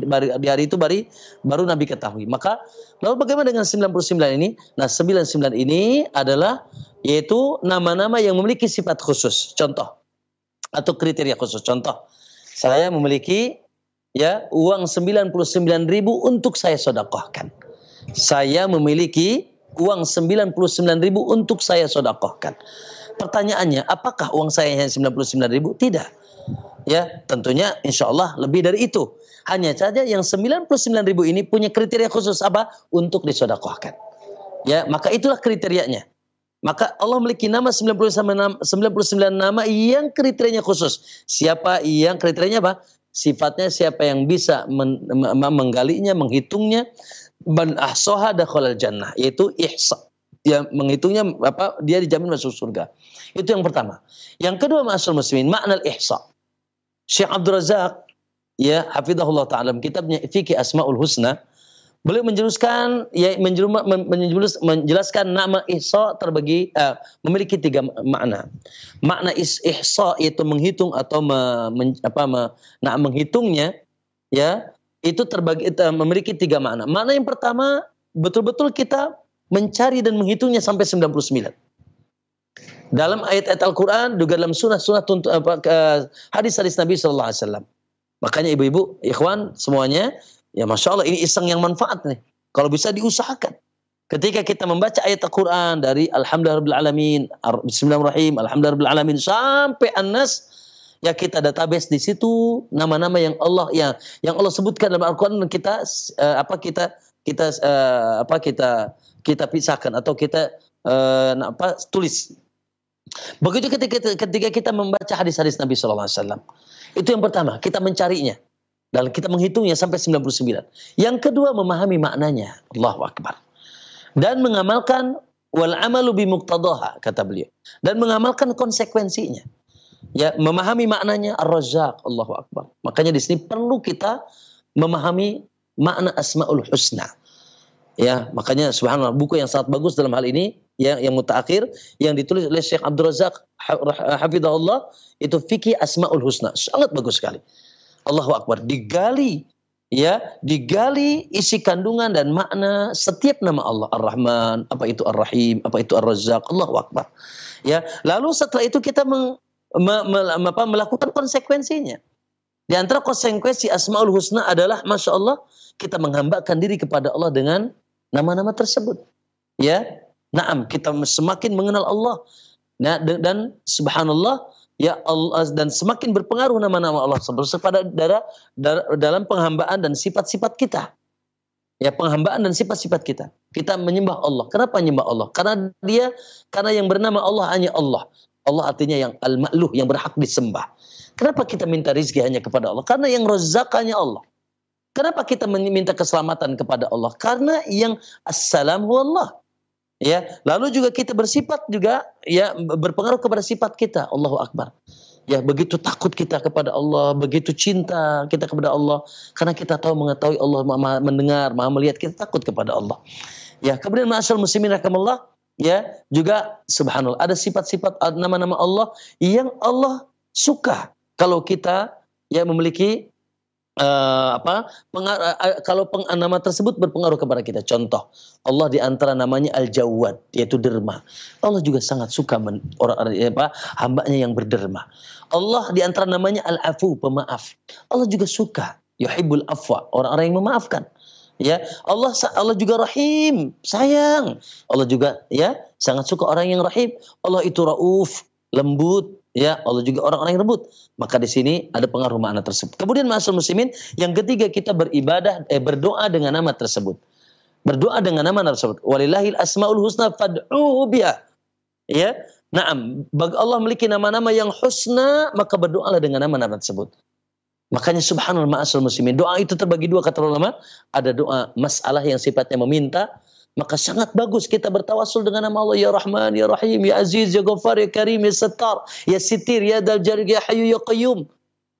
itu baru Nabi ketahui. Maka lalu bagaimana dengan 99 ini? Nah, 99 ini adalah yaitu nama-nama yang memiliki sifat khusus. Contoh atau kriteria khusus. Contoh, saya memiliki, ya, uang 99.000 untuk saya sedekahkan. Saya memiliki uang 99.000 untuk saya sedekahkan. Pertanyaannya, apakah uang saya hanya 99.000? Tidak. Ya, tentunya insya Allah lebih dari itu. Hanya saja yang 99.000 ini punya kriteria khusus apa? Untuk disedekahkan. Ya, maka itulah kriterianya. Maka Allah memiliki nama 99 nama yang kriterianya khusus. Siapa yang kriterianya apa? Sifatnya siapa yang bisa menggalinya, menghitungnya, man ahsaha dakhalal jannah, yaitu ihsa. Dia menghitungnya apa? Dia dijamin masuk surga. Itu yang pertama. Yang kedua, ma'asyiral muslimin, makna al-ihsa. Syekh Abdul Razak, ya, hafizahullah ta'ala, kitabnya Fiqh Asmaul Husna, beliau menjelaskan, ya, menjelaskan nama ihsa terbagi memiliki 3 makna. Makna ihsa itu menghitung atau menghitungnya, ya, itu terbagi memiliki 3 makna. Makna yang pertama, betul-betul kita mencari dan menghitungnya sampai 99. Dalam ayat-ayat Al-Quran, juga dalam sunnah-sunnah hadis-hadis Nabi SAW. Makanya ibu-ibu, ikhwan semuanya, ya, Masya Allah, ini iseng yang manfaat nih. Kalau bisa diusahakan. Ketika kita membaca ayat Al-Quran dari Alhamdulillahirrahmanirrahim, Bismillahirrahmanirrahim, Alhamdulillahirrahmanirrahim, sampai An-Nas, ya, kita database di situ nama-nama yang Allah sebutkan dalam Al-Quran, dan kita pisahkan atau kita tulis. Begitu ketika kita membaca hadis-hadis Nabi sallallahu alaihi wasallam. Itu yang pertama, kita mencarinya dan kita menghitungnya sampai 99. Yang kedua, memahami maknanya. Allahu akbar. Dan mengamalkan wal amalu bi muqtadaha, kata beliau. Dan mengamalkan konsekuensinya. Ya, memahami maknanya Ar-Razzaq, Allahu akbar. Makanya di sini perlu kita memahami makna Asmaul Husna. Ya, makanya subhanallah, buku yang sangat bagus dalam hal ini yang mutaakhir yang ditulis oleh Syekh Abdul Razak hafizahullah, itu Fikih Asmaul Husna. Sangat bagus sekali. Allahu akbar. Digali isi kandungan dan makna setiap nama Allah. Ar-Rahman, apa itu Ar-Rahim, apa itu Ar-Razzaq. Allahu akbar. Ya, lalu setelah itu kita melakukan konsekuensinya. Di antara konsekuensi Asmaul Husna adalah, Masya Allah, kita menghambakan diri kepada Allah dengan nama-nama tersebut. Ya, naam, kita semakin mengenal Allah. Nah, dan subhanallah, ya Allah, dan semakin berpengaruh nama-nama Allah pada dalam penghambaan dan sifat-sifat kita. Ya, penghambaan dan sifat-sifat kita. Kita menyembah Allah. Kenapa menyembah Allah? Karena yang bernama Allah hanya Allah. Allah artinya yang al-ma'luh, yang berhak disembah. Kenapa kita minta rizki hanya kepada Allah? Karena yang Razzaq hanya Allah. Kenapa kita meminta keselamatan kepada Allah? Karena yang as-salam huwa Allah. Ya, lalu juga kita bersifat juga ya berpengaruh kepada sifat kita. Allahu akbar. Ya, begitu takut kita kepada Allah, begitu cinta kita kepada Allah, karena kita mengetahui Allah Maha mendengar, Maha melihat, kita takut kepada Allah. Ya, kemudian ma'asyiral muslimin rahimakumullah, ya, juga subhanallah ada sifat-sifat nama-nama Allah yang Allah suka kalau kita ya memiliki nama tersebut berpengaruh kepada kita. Contoh, Allah di antara namanya Al-Jawad, yaitu derma. Allah juga sangat suka hambanya yang berderma. Allah di antara namanya Al-Afu, pemaaf. Allah juga suka yuhibbul afwa, orang-orang yang memaafkan. Ya, Allah juga Rahim, sayang. Allah juga ya sangat suka orang yang rahim. Allah itu Rauf, lembut. Ya, Allah juga orang-orang yang lembut. Maka di sini ada pengaruh makna tersebut. Kemudian ma'asyiral muslimin, yang ketiga kita berdoa dengan nama tersebut. Berdoa dengan nama tersebut. Walillahil asmaul husna fad'uhu biha. Ya, na'am. Bagi Allah memiliki nama-nama yang husna, maka berdoalah dengan nama-nama tersebut. Makanya subhanallah ma'asyiral muslimin, doa itu terbagi dua kata ulama. Ada doa masalah yang sifatnya meminta, maka sangat bagus kita bertawassul dengan nama Allah, ya Rahman, ya Rahim, ya Aziz, ya Ghaffar, ya Karim, ya Sattar, ya Sitir, ya Dzal Jalal, ya Hayyu, ya Qayyum.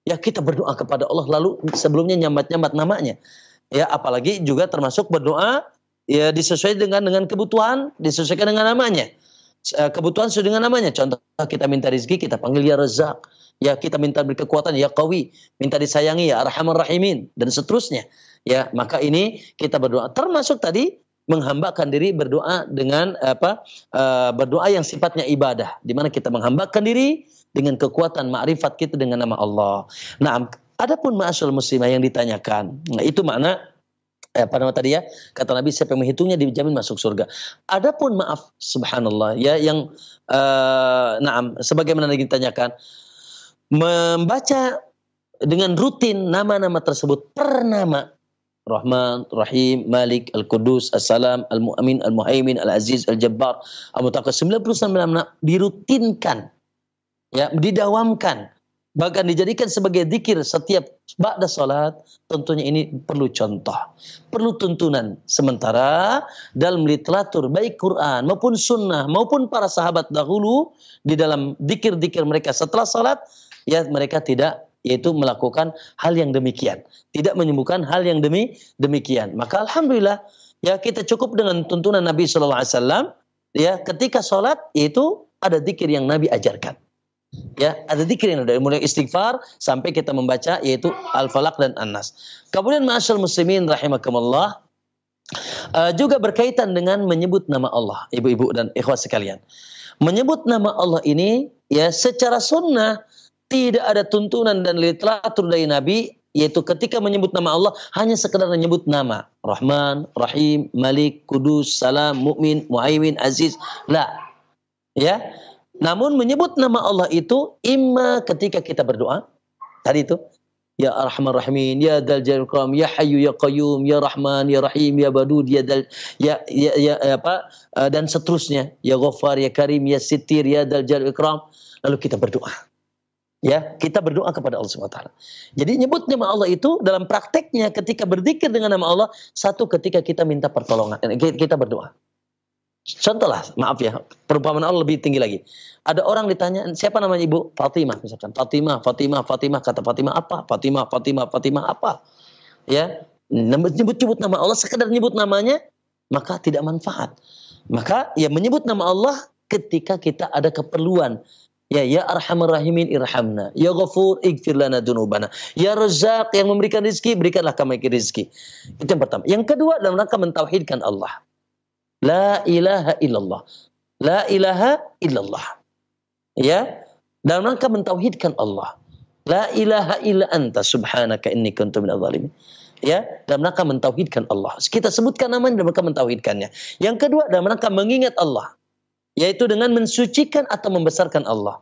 Ya, kita berdoa kepada Allah, lalu sebelumnya nyambat-nyambat namanya. Ya, apalagi juga termasuk berdoa ya disesuaikan dengan kebutuhan, disesuaikan dengan namanya. Kebutuhan sesuai dengan namanya. Contoh, kita minta rezeki, kita panggil ya Razzaq. Ya, kita minta berkekuatan, ya Qawi, minta disayangi, ya Arhamar Rahimin, dan seterusnya. Ya, maka ini kita berdoa. Termasuk tadi menghambakan diri, berdoa dengan berdoa yang sifatnya ibadah, di mana kita menghambakan diri dengan kekuatan ma'rifat kita dengan nama Allah. Nah, adapun ma'asyiral muslimah yang ditanyakan, nah itu makna nama tadi ya, kata Nabi, siapa yang menghitungnya dijamin masuk surga. Adapun maaf subhanallah ya yang sebagaimana yang ditanyakan, membaca dengan rutin nama-nama tersebut per nama, Rahman, Rahim, Malik, Al-Qudus, As-Salam, Al-Mu'min, Al-Muhaimin, Al-Aziz, Al-Jabbar, Al-Mutawakkil, 99 nama dirutinkan, ya, didawamkan, bahkan dijadikan sebagai zikir setiap ba'da salat. Tentunya ini perlu contoh, perlu tuntunan. Sementara dalam literatur baik Quran maupun sunnah maupun para sahabat dahulu, di dalam zikir-zikir mereka setelah salat, ya mereka tidak yaitu melakukan hal yang demikian, tidak menyembuhkan hal yang demikian. Maka alhamdulillah ya kita cukup dengan tuntunan Nabi sallallahu alaihi wasallam ya ketika salat, yaitu ada zikir yang Nabi ajarkan. Ya, ada zikir yang dari mulai istighfar sampai kita membaca yaitu Al-Falaq dan An-Nas. Kemudian ma'asyiral muslimin rahimakumullah, juga berkaitan dengan menyebut nama Allah, ibu-ibu dan ikhwah sekalian. Menyebut nama Allah ini ya secara sunnah, tidak ada tuntunan dan literatur dari Nabi, yaitu ketika menyebut nama Allah hanya sekedar menyebut nama Rahman, Rahim, Malik, Kudus, Salam, Mu'min, Muhaimin, Aziz. La. Ya. Namun menyebut nama Allah itu imma ketika kita berdoa, tadi itu, Ya Arhamar Rahimin, Ya Dzal Jalali wal Ikram, Ya Hayyu Ya Qayyum, Ya Rahman, Ya Rahim, Ya Wadud, dan seterusnya. Ya Ghaffar, Ya Karim, Ya Sittir, Ya Dzal Jalali wal Ikram. Lalu kita berdoa. Ya, kita berdoa kepada Allah Subhanahu wa taala. Jadi nyebut nama Allah itu dalam prakteknya ketika berzikir dengan nama Allah, satu ketika kita minta pertolongan, kita berdoa. Contohlah, maaf ya, perumpamaan Allah lebih tinggi lagi. Ada orang ditanya, siapa namanya ibu? Fatimah misalkan. Fatimah, kata Fatimah apa? Fatimah apa? Ya, nyebut nama Allah, sekedar nyebut namanya, maka tidak manfaat. Maka ya menyebut nama Allah ketika kita ada keperluan. Ya Arhamar Rahimin irhamna. Ya Ghafur ighfir lana dzunubana. Ya Razzaq yang memberikan rezeki, berikanlah kami rezeki. Itu yang pertama. Yang kedua dalam rangka mentauhidkan Allah. La ilaha illallah. La ilaha illallah. Ya, dalam rangka mentauhidkan Allah. La ilaha illa anta subhanaka inni kuntu minadz zalimin. Ya, dalam rangka mentauhidkan Allah. Kita sebutkan namanya dalam rangka mentauhidkannya. Yang kedua dalam rangka mengingat Allah, yaitu dengan mensucikan atau membesarkan Allah.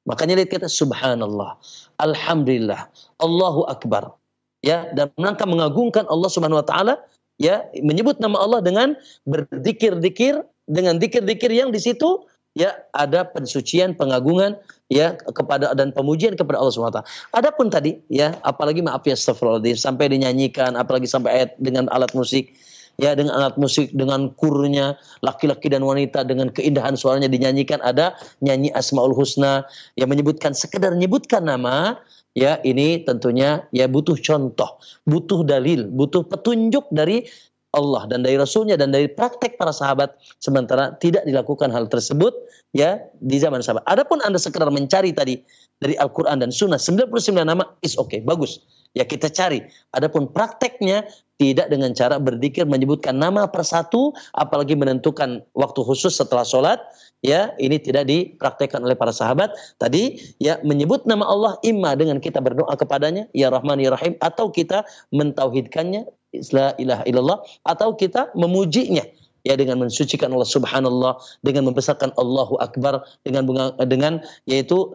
Makanya lihat kita subhanallah, alhamdulillah, Allahu akbar. Ya, dalam rangka mengagungkan Allah Subhanahu wa taala, ya, menyebut nama Allah dengan berzikir-zikir, dengan zikir-zikir yang di situ ya ada pensucian, pengagungan ya kepada dan pemujian kepada Allah Subhanahu wa taala. Adapun tadi ya, apalagi maaf ya astagfirullahaladzim, sampai dinyanyikan, apalagi sampai ayat dengan alat musik. Ya, dengan alat musik, dengan kurnya, laki-laki dan wanita dengan keindahan suaranya dinyanyikan, ada nyanyi Asmaul Husna yang menyebutkan, sekedar menyebutkan nama, ya ini tentunya ya butuh contoh, butuh dalil, butuh petunjuk dari Allah dan dari Rasulnya dan dari praktek para sahabat, sementara tidak dilakukan hal tersebut ya di zaman sahabat. Adapun Anda sekedar mencari tadi dari Al-Quran dan Sunnah 99 nama, is okay, bagus. Ya kita cari. Adapun prakteknya tidak dengan cara berzikir menyebutkan nama persatu, apalagi menentukan waktu khusus setelah sholat. Ya ini tidak dipraktekkan oleh para sahabat. Tadi ya menyebut nama Allah imma dengan kita berdoa kepadanya, Ya Rahman Ya Rahim, atau kita mentauhidkannya, La ilaha illallah, atau kita memujinya ya dengan mensucikan Allah subhanallah, dengan membesarkan Allahu akbar, dengan yaitu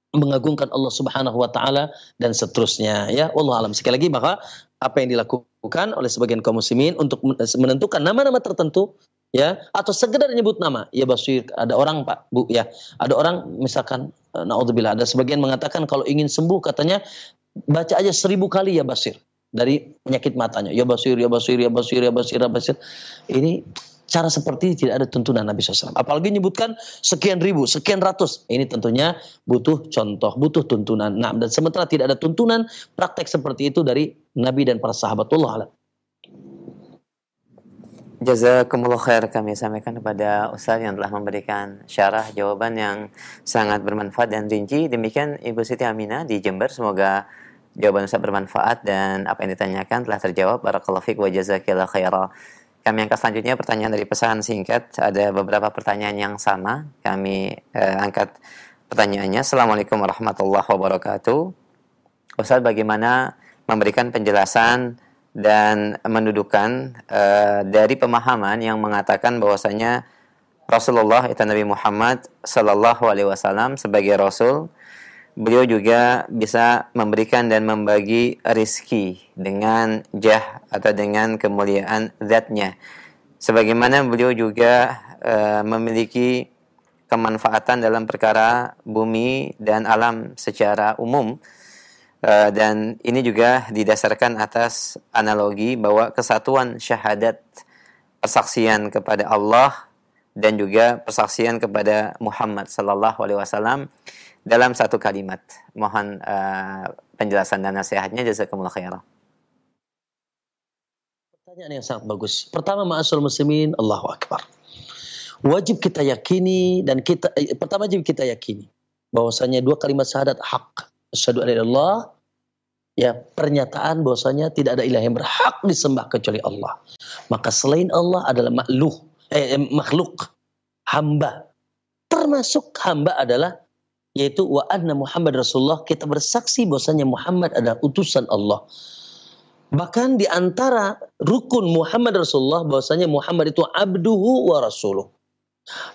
mengagungkan Allah Subhanahu wa taala dan seterusnya ya. Wallahu alam. Sekali lagi, maka apa yang dilakukan oleh sebagian kaum muslimin untuk menentukan nama-nama tertentu ya, atau sekedar menyebut nama, ya Basir, ada orang Pak, Bu ya, ada orang misalkan naudzubillah, ada sebagian mengatakan kalau ingin sembuh katanya baca aja 1000 kali ya Basir dari penyakit matanya. Ya Basir, ya Basir, ya Basir, ya Basir, ya Basir. Ini cara seperti tidak ada tuntunan Nabi SAW. Apalagi menyebutkan sekian ribu, sekian ratus. Ini tentunya butuh contoh, butuh tuntunan. Nah, dan sementara tidak ada tuntunan praktek seperti itu dari Nabi dan para sahabatullah alam. Jazakumullah khair, kami sampaikan kepada Ustaz yang telah memberikan syarah jawaban yang sangat bermanfaat dan rinci. Demikian Ibu Siti Aminah di Jember. Semoga jawaban Ustaz bermanfaat dan apa yang ditanyakan telah terjawab. Barakallahu fiik wa jazakillahu khairan. Kami angkat selanjutnya pertanyaan dari pesan singkat. Ada beberapa pertanyaan yang sama. Kami angkat pertanyaannya. Assalamualaikum warahmatullahi wabarakatuh. Ustaz, bagaimana memberikan penjelasan dan mendudukan dari pemahaman yang mengatakan bahwasanya Rasulullah itu Nabi Muhammad Sallallahu Alaihi Wasallam sebagai Rasul, beliau juga bisa memberikan dan membagi rizki dengan jah atau dengan kemuliaan zatnya. Sebagaimana beliau juga memiliki kemanfaatan dalam perkara bumi dan alam secara umum. Dan ini juga didasarkan atas analogi bahwa kesatuan syahadat, persaksian kepada Allah dan juga persaksian kepada Muhammad Sallallahu Alaihi Wasallam dalam satu kalimat. Mohon penjelasan dan nasihatnya. Jazakumullah khairan. Pertanyaan yang sangat bagus. Pertama, ma'asyiral muslimin, Allahu akbar. Wajib kita yakini dan pertama wajib kita yakini bahwasanya dua kalimat syahadat hak. Asyhadu an la ilaha illallah, ya, pernyataan bahwasanya tidak ada ilah yang berhak disembah kecuali Allah. Maka selain Allah adalah makhluk, hamba. Termasuk hamba adalah yaitu wa anna Muhammad Rasulullah, kita bersaksi bahwasanya Muhammad adalah utusan Allah. Bahkan di antara rukun Muhammad Rasulullah bahwasanya Muhammad itu abduhu wa rasuluh,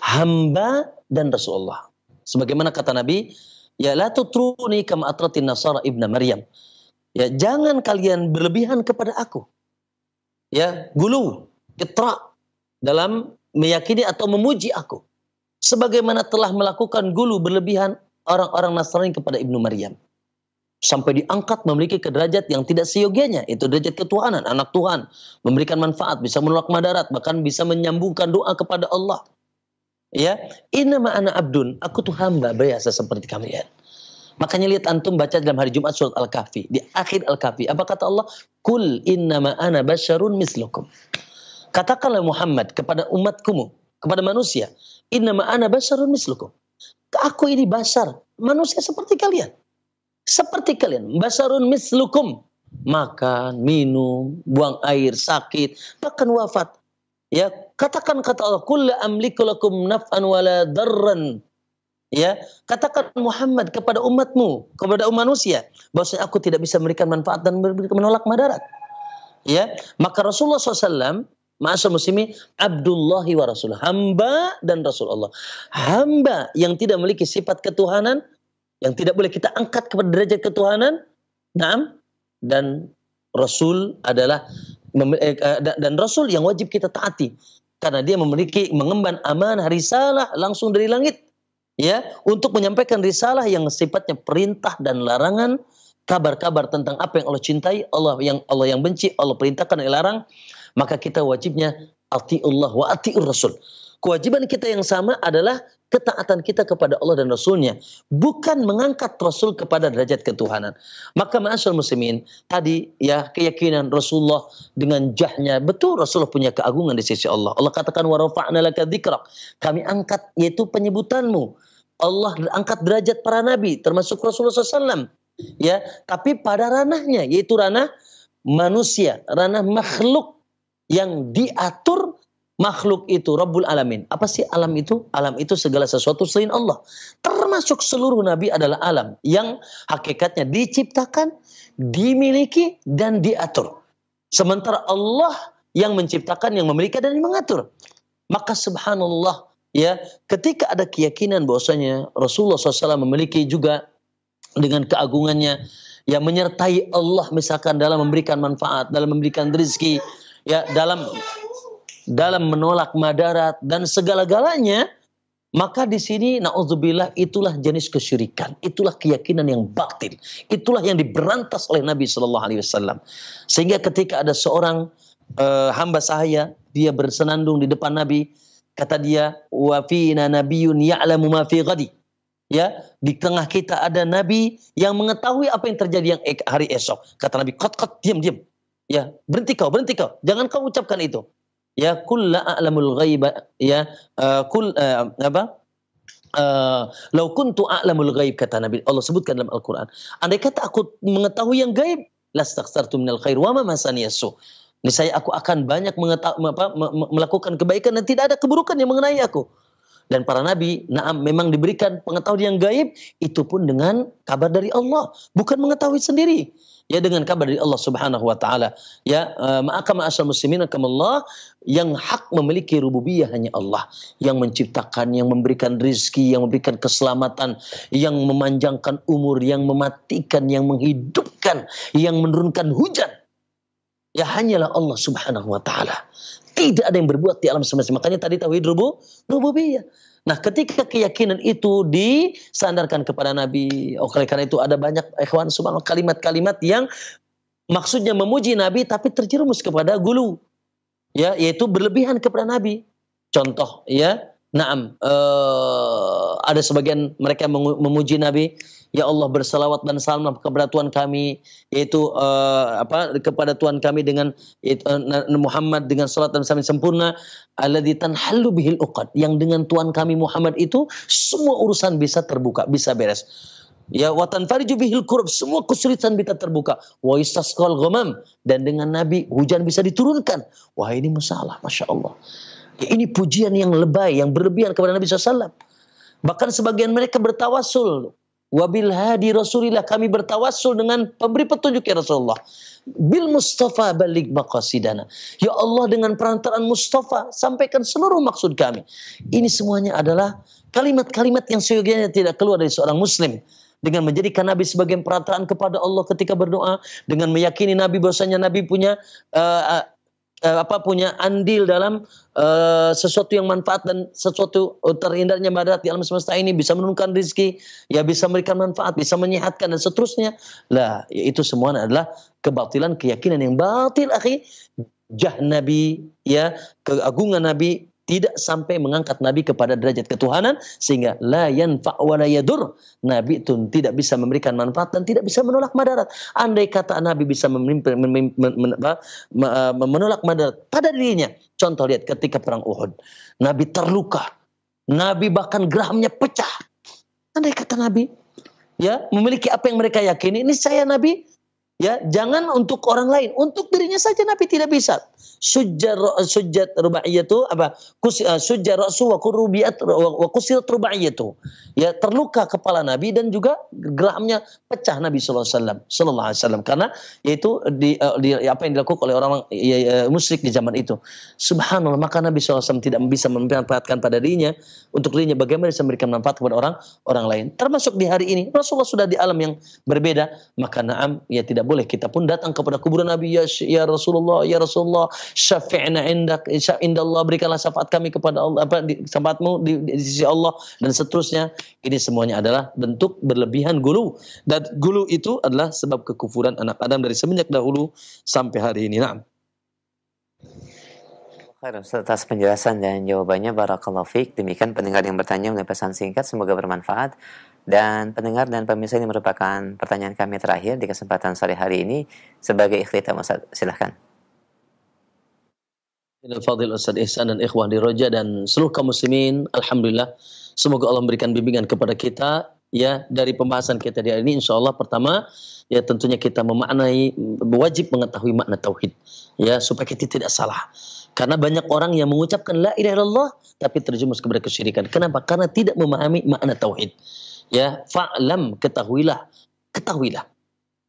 hamba dan Rasulullah. Sebagaimana kata Nabi, Ya, la tutruni kama atratin nasara ibna Maryam. Ya, jangan kalian berlebihan kepada aku. Ya, gulu, itra dalam meyakini atau memuji aku. Sebagaimana telah melakukan gulu berlebihan orang-orang Nasrani kepada Ibnu Maryam. Sampai diangkat memiliki derajat yang tidak seyogianya. Itu derajat ketuhanan, anak Tuhan. Memberikan manfaat, bisa menolak madarat, bahkan bisa menyambungkan doa kepada Allah. Ya, innama ana abdun, aku tuh hamba biasa seperti kalian. Makanya lihat antum baca dalam hari Jumat surat Al-Kahfi. Di akhir Al-Kahfi, apa kata Allah? Kul innama ana basyarun mislukum. Katakanlah Muhammad kepada umatkumu, kepada manusia, innama ana basyarun mislukum. Aku ini basar, manusia seperti kalian. Seperti kalian, basyarun mislukum. Makan, minum, buang air, sakit, bahkan wafat. Ya, katakan kata Allah, kul la amliku lakum naf'an wala darran. Ya, katakan Muhammad kepada umatmu, kepada umat manusia, bahwasanya aku tidak bisa memberikan manfaat dan menolak madarat. Ya, maka Rasulullah SAW, ma'asyar muslimin, Abdullahi wa Rasul, hamba dan Rasul Allah. Hamba yang tidak memiliki sifat ketuhanan, yang tidak boleh kita angkat kepada derajat ketuhanan, naam, dan Rasul adalah dan Rasul yang wajib kita taati karena dia memiliki mengemban amanah risalah langsung dari langit, ya, untuk menyampaikan risalah yang sifatnya perintah dan larangan, kabar-kabar tentang apa yang Allah cintai, Allah yang benci, Allah perintahkan dan larang. Maka kita wajibnya atiullah wa atiur Rasul. Kewajiban kita yang sama adalah ketaatan kita kepada Allah dan Rasulnya, bukan mengangkat Rasul kepada derajat ketuhanan. Maka ma'asyar muslimin, tadi ya keyakinan Rasulullah dengan jahnya, betul Rasulullah punya keagungan di sisi Allah. Allah katakan wa rafa'na laka dzikrak, kami angkat yaitu penyebutanmu. Allah angkat derajat para nabi termasuk Rasulullah SAW. Ya, tapi pada ranahnya yaitu ranah manusia, ranah makhluk yang diatur. Makhluk itu Rabbul Alamin. Apa sih alam itu? Alam itu segala sesuatu selain Allah. Termasuk seluruh nabi adalah alam yang hakikatnya diciptakan, dimiliki, dan diatur. Sementara Allah yang menciptakan, yang memiliki, dan yang mengatur. Maka subhanallah, ya, ketika ada keyakinan bahwasanya Rasulullah SAW memiliki juga dengan keagungannya, yang menyertai Allah misalkan dalam memberikan manfaat, dalam memberikan rezeki, ya, dalam menolak madarat dan segala-galanya, maka di sini naudzubillah itulah jenis kesyirikan, itulah keyakinan yang batil, itulah yang diberantas oleh Nabi Shallallahu Alaihi Wasallam. Sehingga ketika ada seorang hamba sahaya, dia bersenandung di depan Nabi, kata dia, wa fina nabiyyun ya'lamu ma fi ghadi. Ya, di tengah kita ada Nabi yang mengetahui apa yang terjadi yang hari esok. Kata Nabi, kot, diam. Ya, berhenti kau, jangan kau ucapkan itu. Ya, kul la a'lamul ghaiba, ya, lau kuntu a'lamul ghaib, kata Nabi. Allah sebutkan dalam Al-Quran, andai kata aku mengetahui yang gaib, lastaghfartu minal khair wa ma masani yasu. Niscaya aku akan banyak melakukan kebaikan dan tidak ada keburukan yang mengenai aku. Dan para nabi, naam, memang diberikan pengetahuan yang gaib, itu pun dengan kabar dari Allah, bukan mengetahui sendiri. Ya, dengan kabar dari Allah Subhanahu wa taala. Ya, maka ma'asyar muslimin rahimakumullah, yang hak memiliki rububiyah hanya Allah, yang menciptakan, yang memberikan rezeki, yang memberikan keselamatan, yang memanjangkan umur, yang mematikan, yang menghidupkan, yang menurunkan hujan. Ya, hanyalah Allah Subhanahu wa taala. Tidak ada yang berbuat di alam semesta. Makanya tadi tauhid rububiyah. Nah, ketika keyakinan itu disandarkan kepada Nabi, oleh karena itu ada banyak ikhwan subhanallah kalimat-kalimat yang maksudnya memuji Nabi tapi terjerumus kepada gulu. Ya, yaitu berlebihan kepada Nabi. Contoh, ya, naam, ada sebagian mereka memuji Nabi, ya Allah bersalawat dan salam kepada Tuhan kami, yaitu kepada Tuhan kami dengan Muhammad dengan salat dan salam sempurna, alladzi tanhallu bihil uqad, yang dengan Tuhan kami Muhammad itu semua urusan bisa terbuka, bisa beres. Ya, wa tanfariju bihil kurab, semua kesulitan bisa terbuka. Wa istasqal ghamam, dan dengan Nabi hujan bisa diturunkan. Wah, ini masalah, Masya Allah. Ya, ini pujian yang lebay, yang berlebihan kepada Nabi SAW. Bahkan sebagian mereka bertawasul. Wabil hadi Rasulillah, kami bertawassul dengan pemberi petunjuk ya Rasulullah. Bil Mustafa balik maqasidana. Ya Allah, dengan perantaraan Mustafa sampaikan seluruh maksud kami. Ini semuanya adalah kalimat-kalimat yang seyogianya tidak keluar dari seorang muslim. dengan menjadikan Nabi sebagai perantaraan kepada Allah ketika berdoa, dengan meyakini Nabi bahwasanya Nabi punya punya andil dalam sesuatu yang manfaat dan sesuatu terhindarnya madarat di alam semesta ini, bisa menurunkan rezeki, ya bisa memberikan manfaat, bisa menyehatkan dan seterusnya. Lah, itu semua adalah kebatilan, keyakinan yang batil, akhi. Jah Nabi, ya, keagungan Nabi tidak sampai mengangkat Nabi kepada derajat ketuhanan, sehingga la yanfa' wa la yadur. Nabi itu tidak bisa memberikan manfaat dan tidak bisa menolak madarat. Andai kata Nabi bisa menolak madarat pada dirinya. Contoh, lihat ketika perang Uhud. Nabi terluka. Nabi bahkan geramnya pecah. Andai kata Nabi, ya, memiliki apa yang mereka yakini, ini saya Nabi, ya, jangan untuk orang lain, untuk dirinya saja Nabi tidak bisa. Sujjat rubaiyatu apa? Sujjar ra'su wa kurubiyat wa kusirat rubaiyatu. Ya, terluka kepala Nabi dan juga geramnya pecah Nabi sallallahu alaihi wasallam karena yaitu apa yang dilakukan oleh orang musyrik di zaman itu. Subhanallah, maka Nabi sallallahu alaihi wasallam tidak bisa memanfaatkan pada dirinya, untuk dirinya bagaimana bisa memberikan manfaat kepada orang lain. Termasuk di hari ini Rasulullah sudah di alam yang berbeda, maka na'am, ya tidak boleh kita pun datang kepada kuburan Nabi, ya Rasulullah, syafi'na indallah, berikanlah syafaat kami kepada Allah, syafaatmu di sisi Allah, dan seterusnya. Ini semuanya adalah bentuk berlebihan gulu, dan gulu itu adalah sebab kekufuran anak Adam dari semenjak dahulu sampai hari ini. Nah, atas penjelasan dan jawabannya, barakallahu fiik. Demikian pendengar yang bertanya melalui pesan singkat, semoga bermanfaat. Dan pendengar dan pemirsa, ini merupakan pertanyaan kami terakhir di kesempatan sore hari ini. Sebagai ikhtitam, Ustaz, silahkan. Fadil Ustaz Ihsan dan ikhwah di Roja dan seluruh kaum muslimin, alhamdulillah, semoga Allah memberikan bimbingan kepada kita, ya, dari pembahasan kita di hari ini. Insyaallah, pertama, ya, tentunya kita memaknai, wajib mengetahui makna tauhid, ya, supaya kita tidak salah. Karena banyak orang yang mengucapkan la ilaha illallah tapi terjerumus kepada kesyirikan. Kenapa? Karena tidak memahami makna tauhid. Ya, fa'lam, ketahuilah,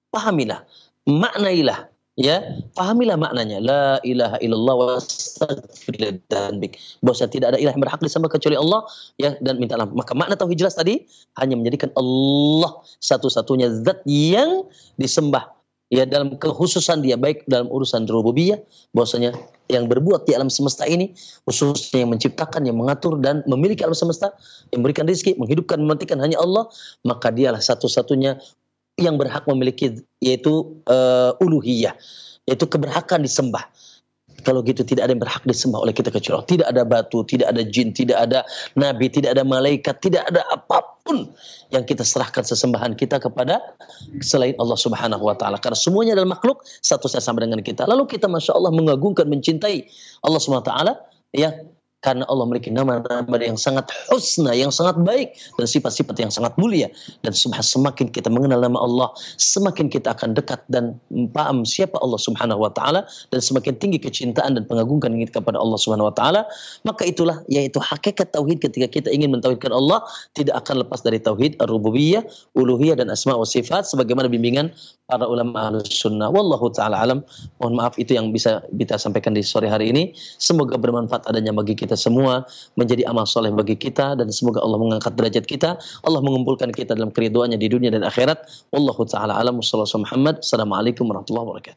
pahamilah, maknailah, ya, pahamilah maknanya. La ilaha illallah wa astaghfirullah dzambik. Bahwa tidak ada ilah yang berhak disembah kecuali Allah, ya, dan mintalah. Maka makna tauhid jelas tadi, hanya menjadikan Allah satu-satunya zat yang disembah, ya, dalam kekhususan dia, baik dalam urusan rububiyah, bahwasanya yang berbuat di alam semesta ini, khususnya yang menciptakan, yang mengatur dan memiliki alam semesta, yang memberikan rezeki, menghidupkan, mematikan, hanya Allah. Maka dialah satu-satunya yang berhak memiliki, yaitu uluhiyah, yaitu keberhakan disembah. Kalau gitu tidak ada yang berhak disembah oleh kita kecuali Allah. Tidak ada batu, tidak ada jin, tidak ada nabi, tidak ada malaikat, tidak ada apapun yang kita serahkan sesembahan kita kepada selain Allah Subhanahu wa taala. Karena semuanya adalah makhluk satu sama dengan kita. Lalu kita Masya Allah mengagungkan, mencintai Allah Subhanahu wa taala, ya, karena Allah memiliki nama-nama yang sangat husna, yang sangat baik, dan sifat-sifat yang sangat mulia. Dan semakin kita mengenal nama Allah, semakin kita akan dekat dan paham siapa Allah Subhanahu wa taala, dan semakin tinggi kecintaan dan pengagungan kita kepada Allah Subhanahu wa taala. Maka itulah, yaitu hakikat tauhid. Ketika kita ingin mentauhidkan Allah, tidak akan lepas dari tauhid ar-rububiyah, uluhiyah, dan asma wa sifat sebagaimana bimbingan para ulama Ahlus Sunnah. Wallahu taala alam. Mohon maaf, itu yang bisa kita sampaikan di sore hari ini. Semoga bermanfaat adanya bagi kita semua, menjadi amal soleh bagi kita, dan semoga Allah mengangkat derajat kita, Allah mengumpulkan kita dalam keriduannya di dunia dan akhirat. Wallahu taala alam. Wassalamualaikum warahmatullahi wabarakatuh.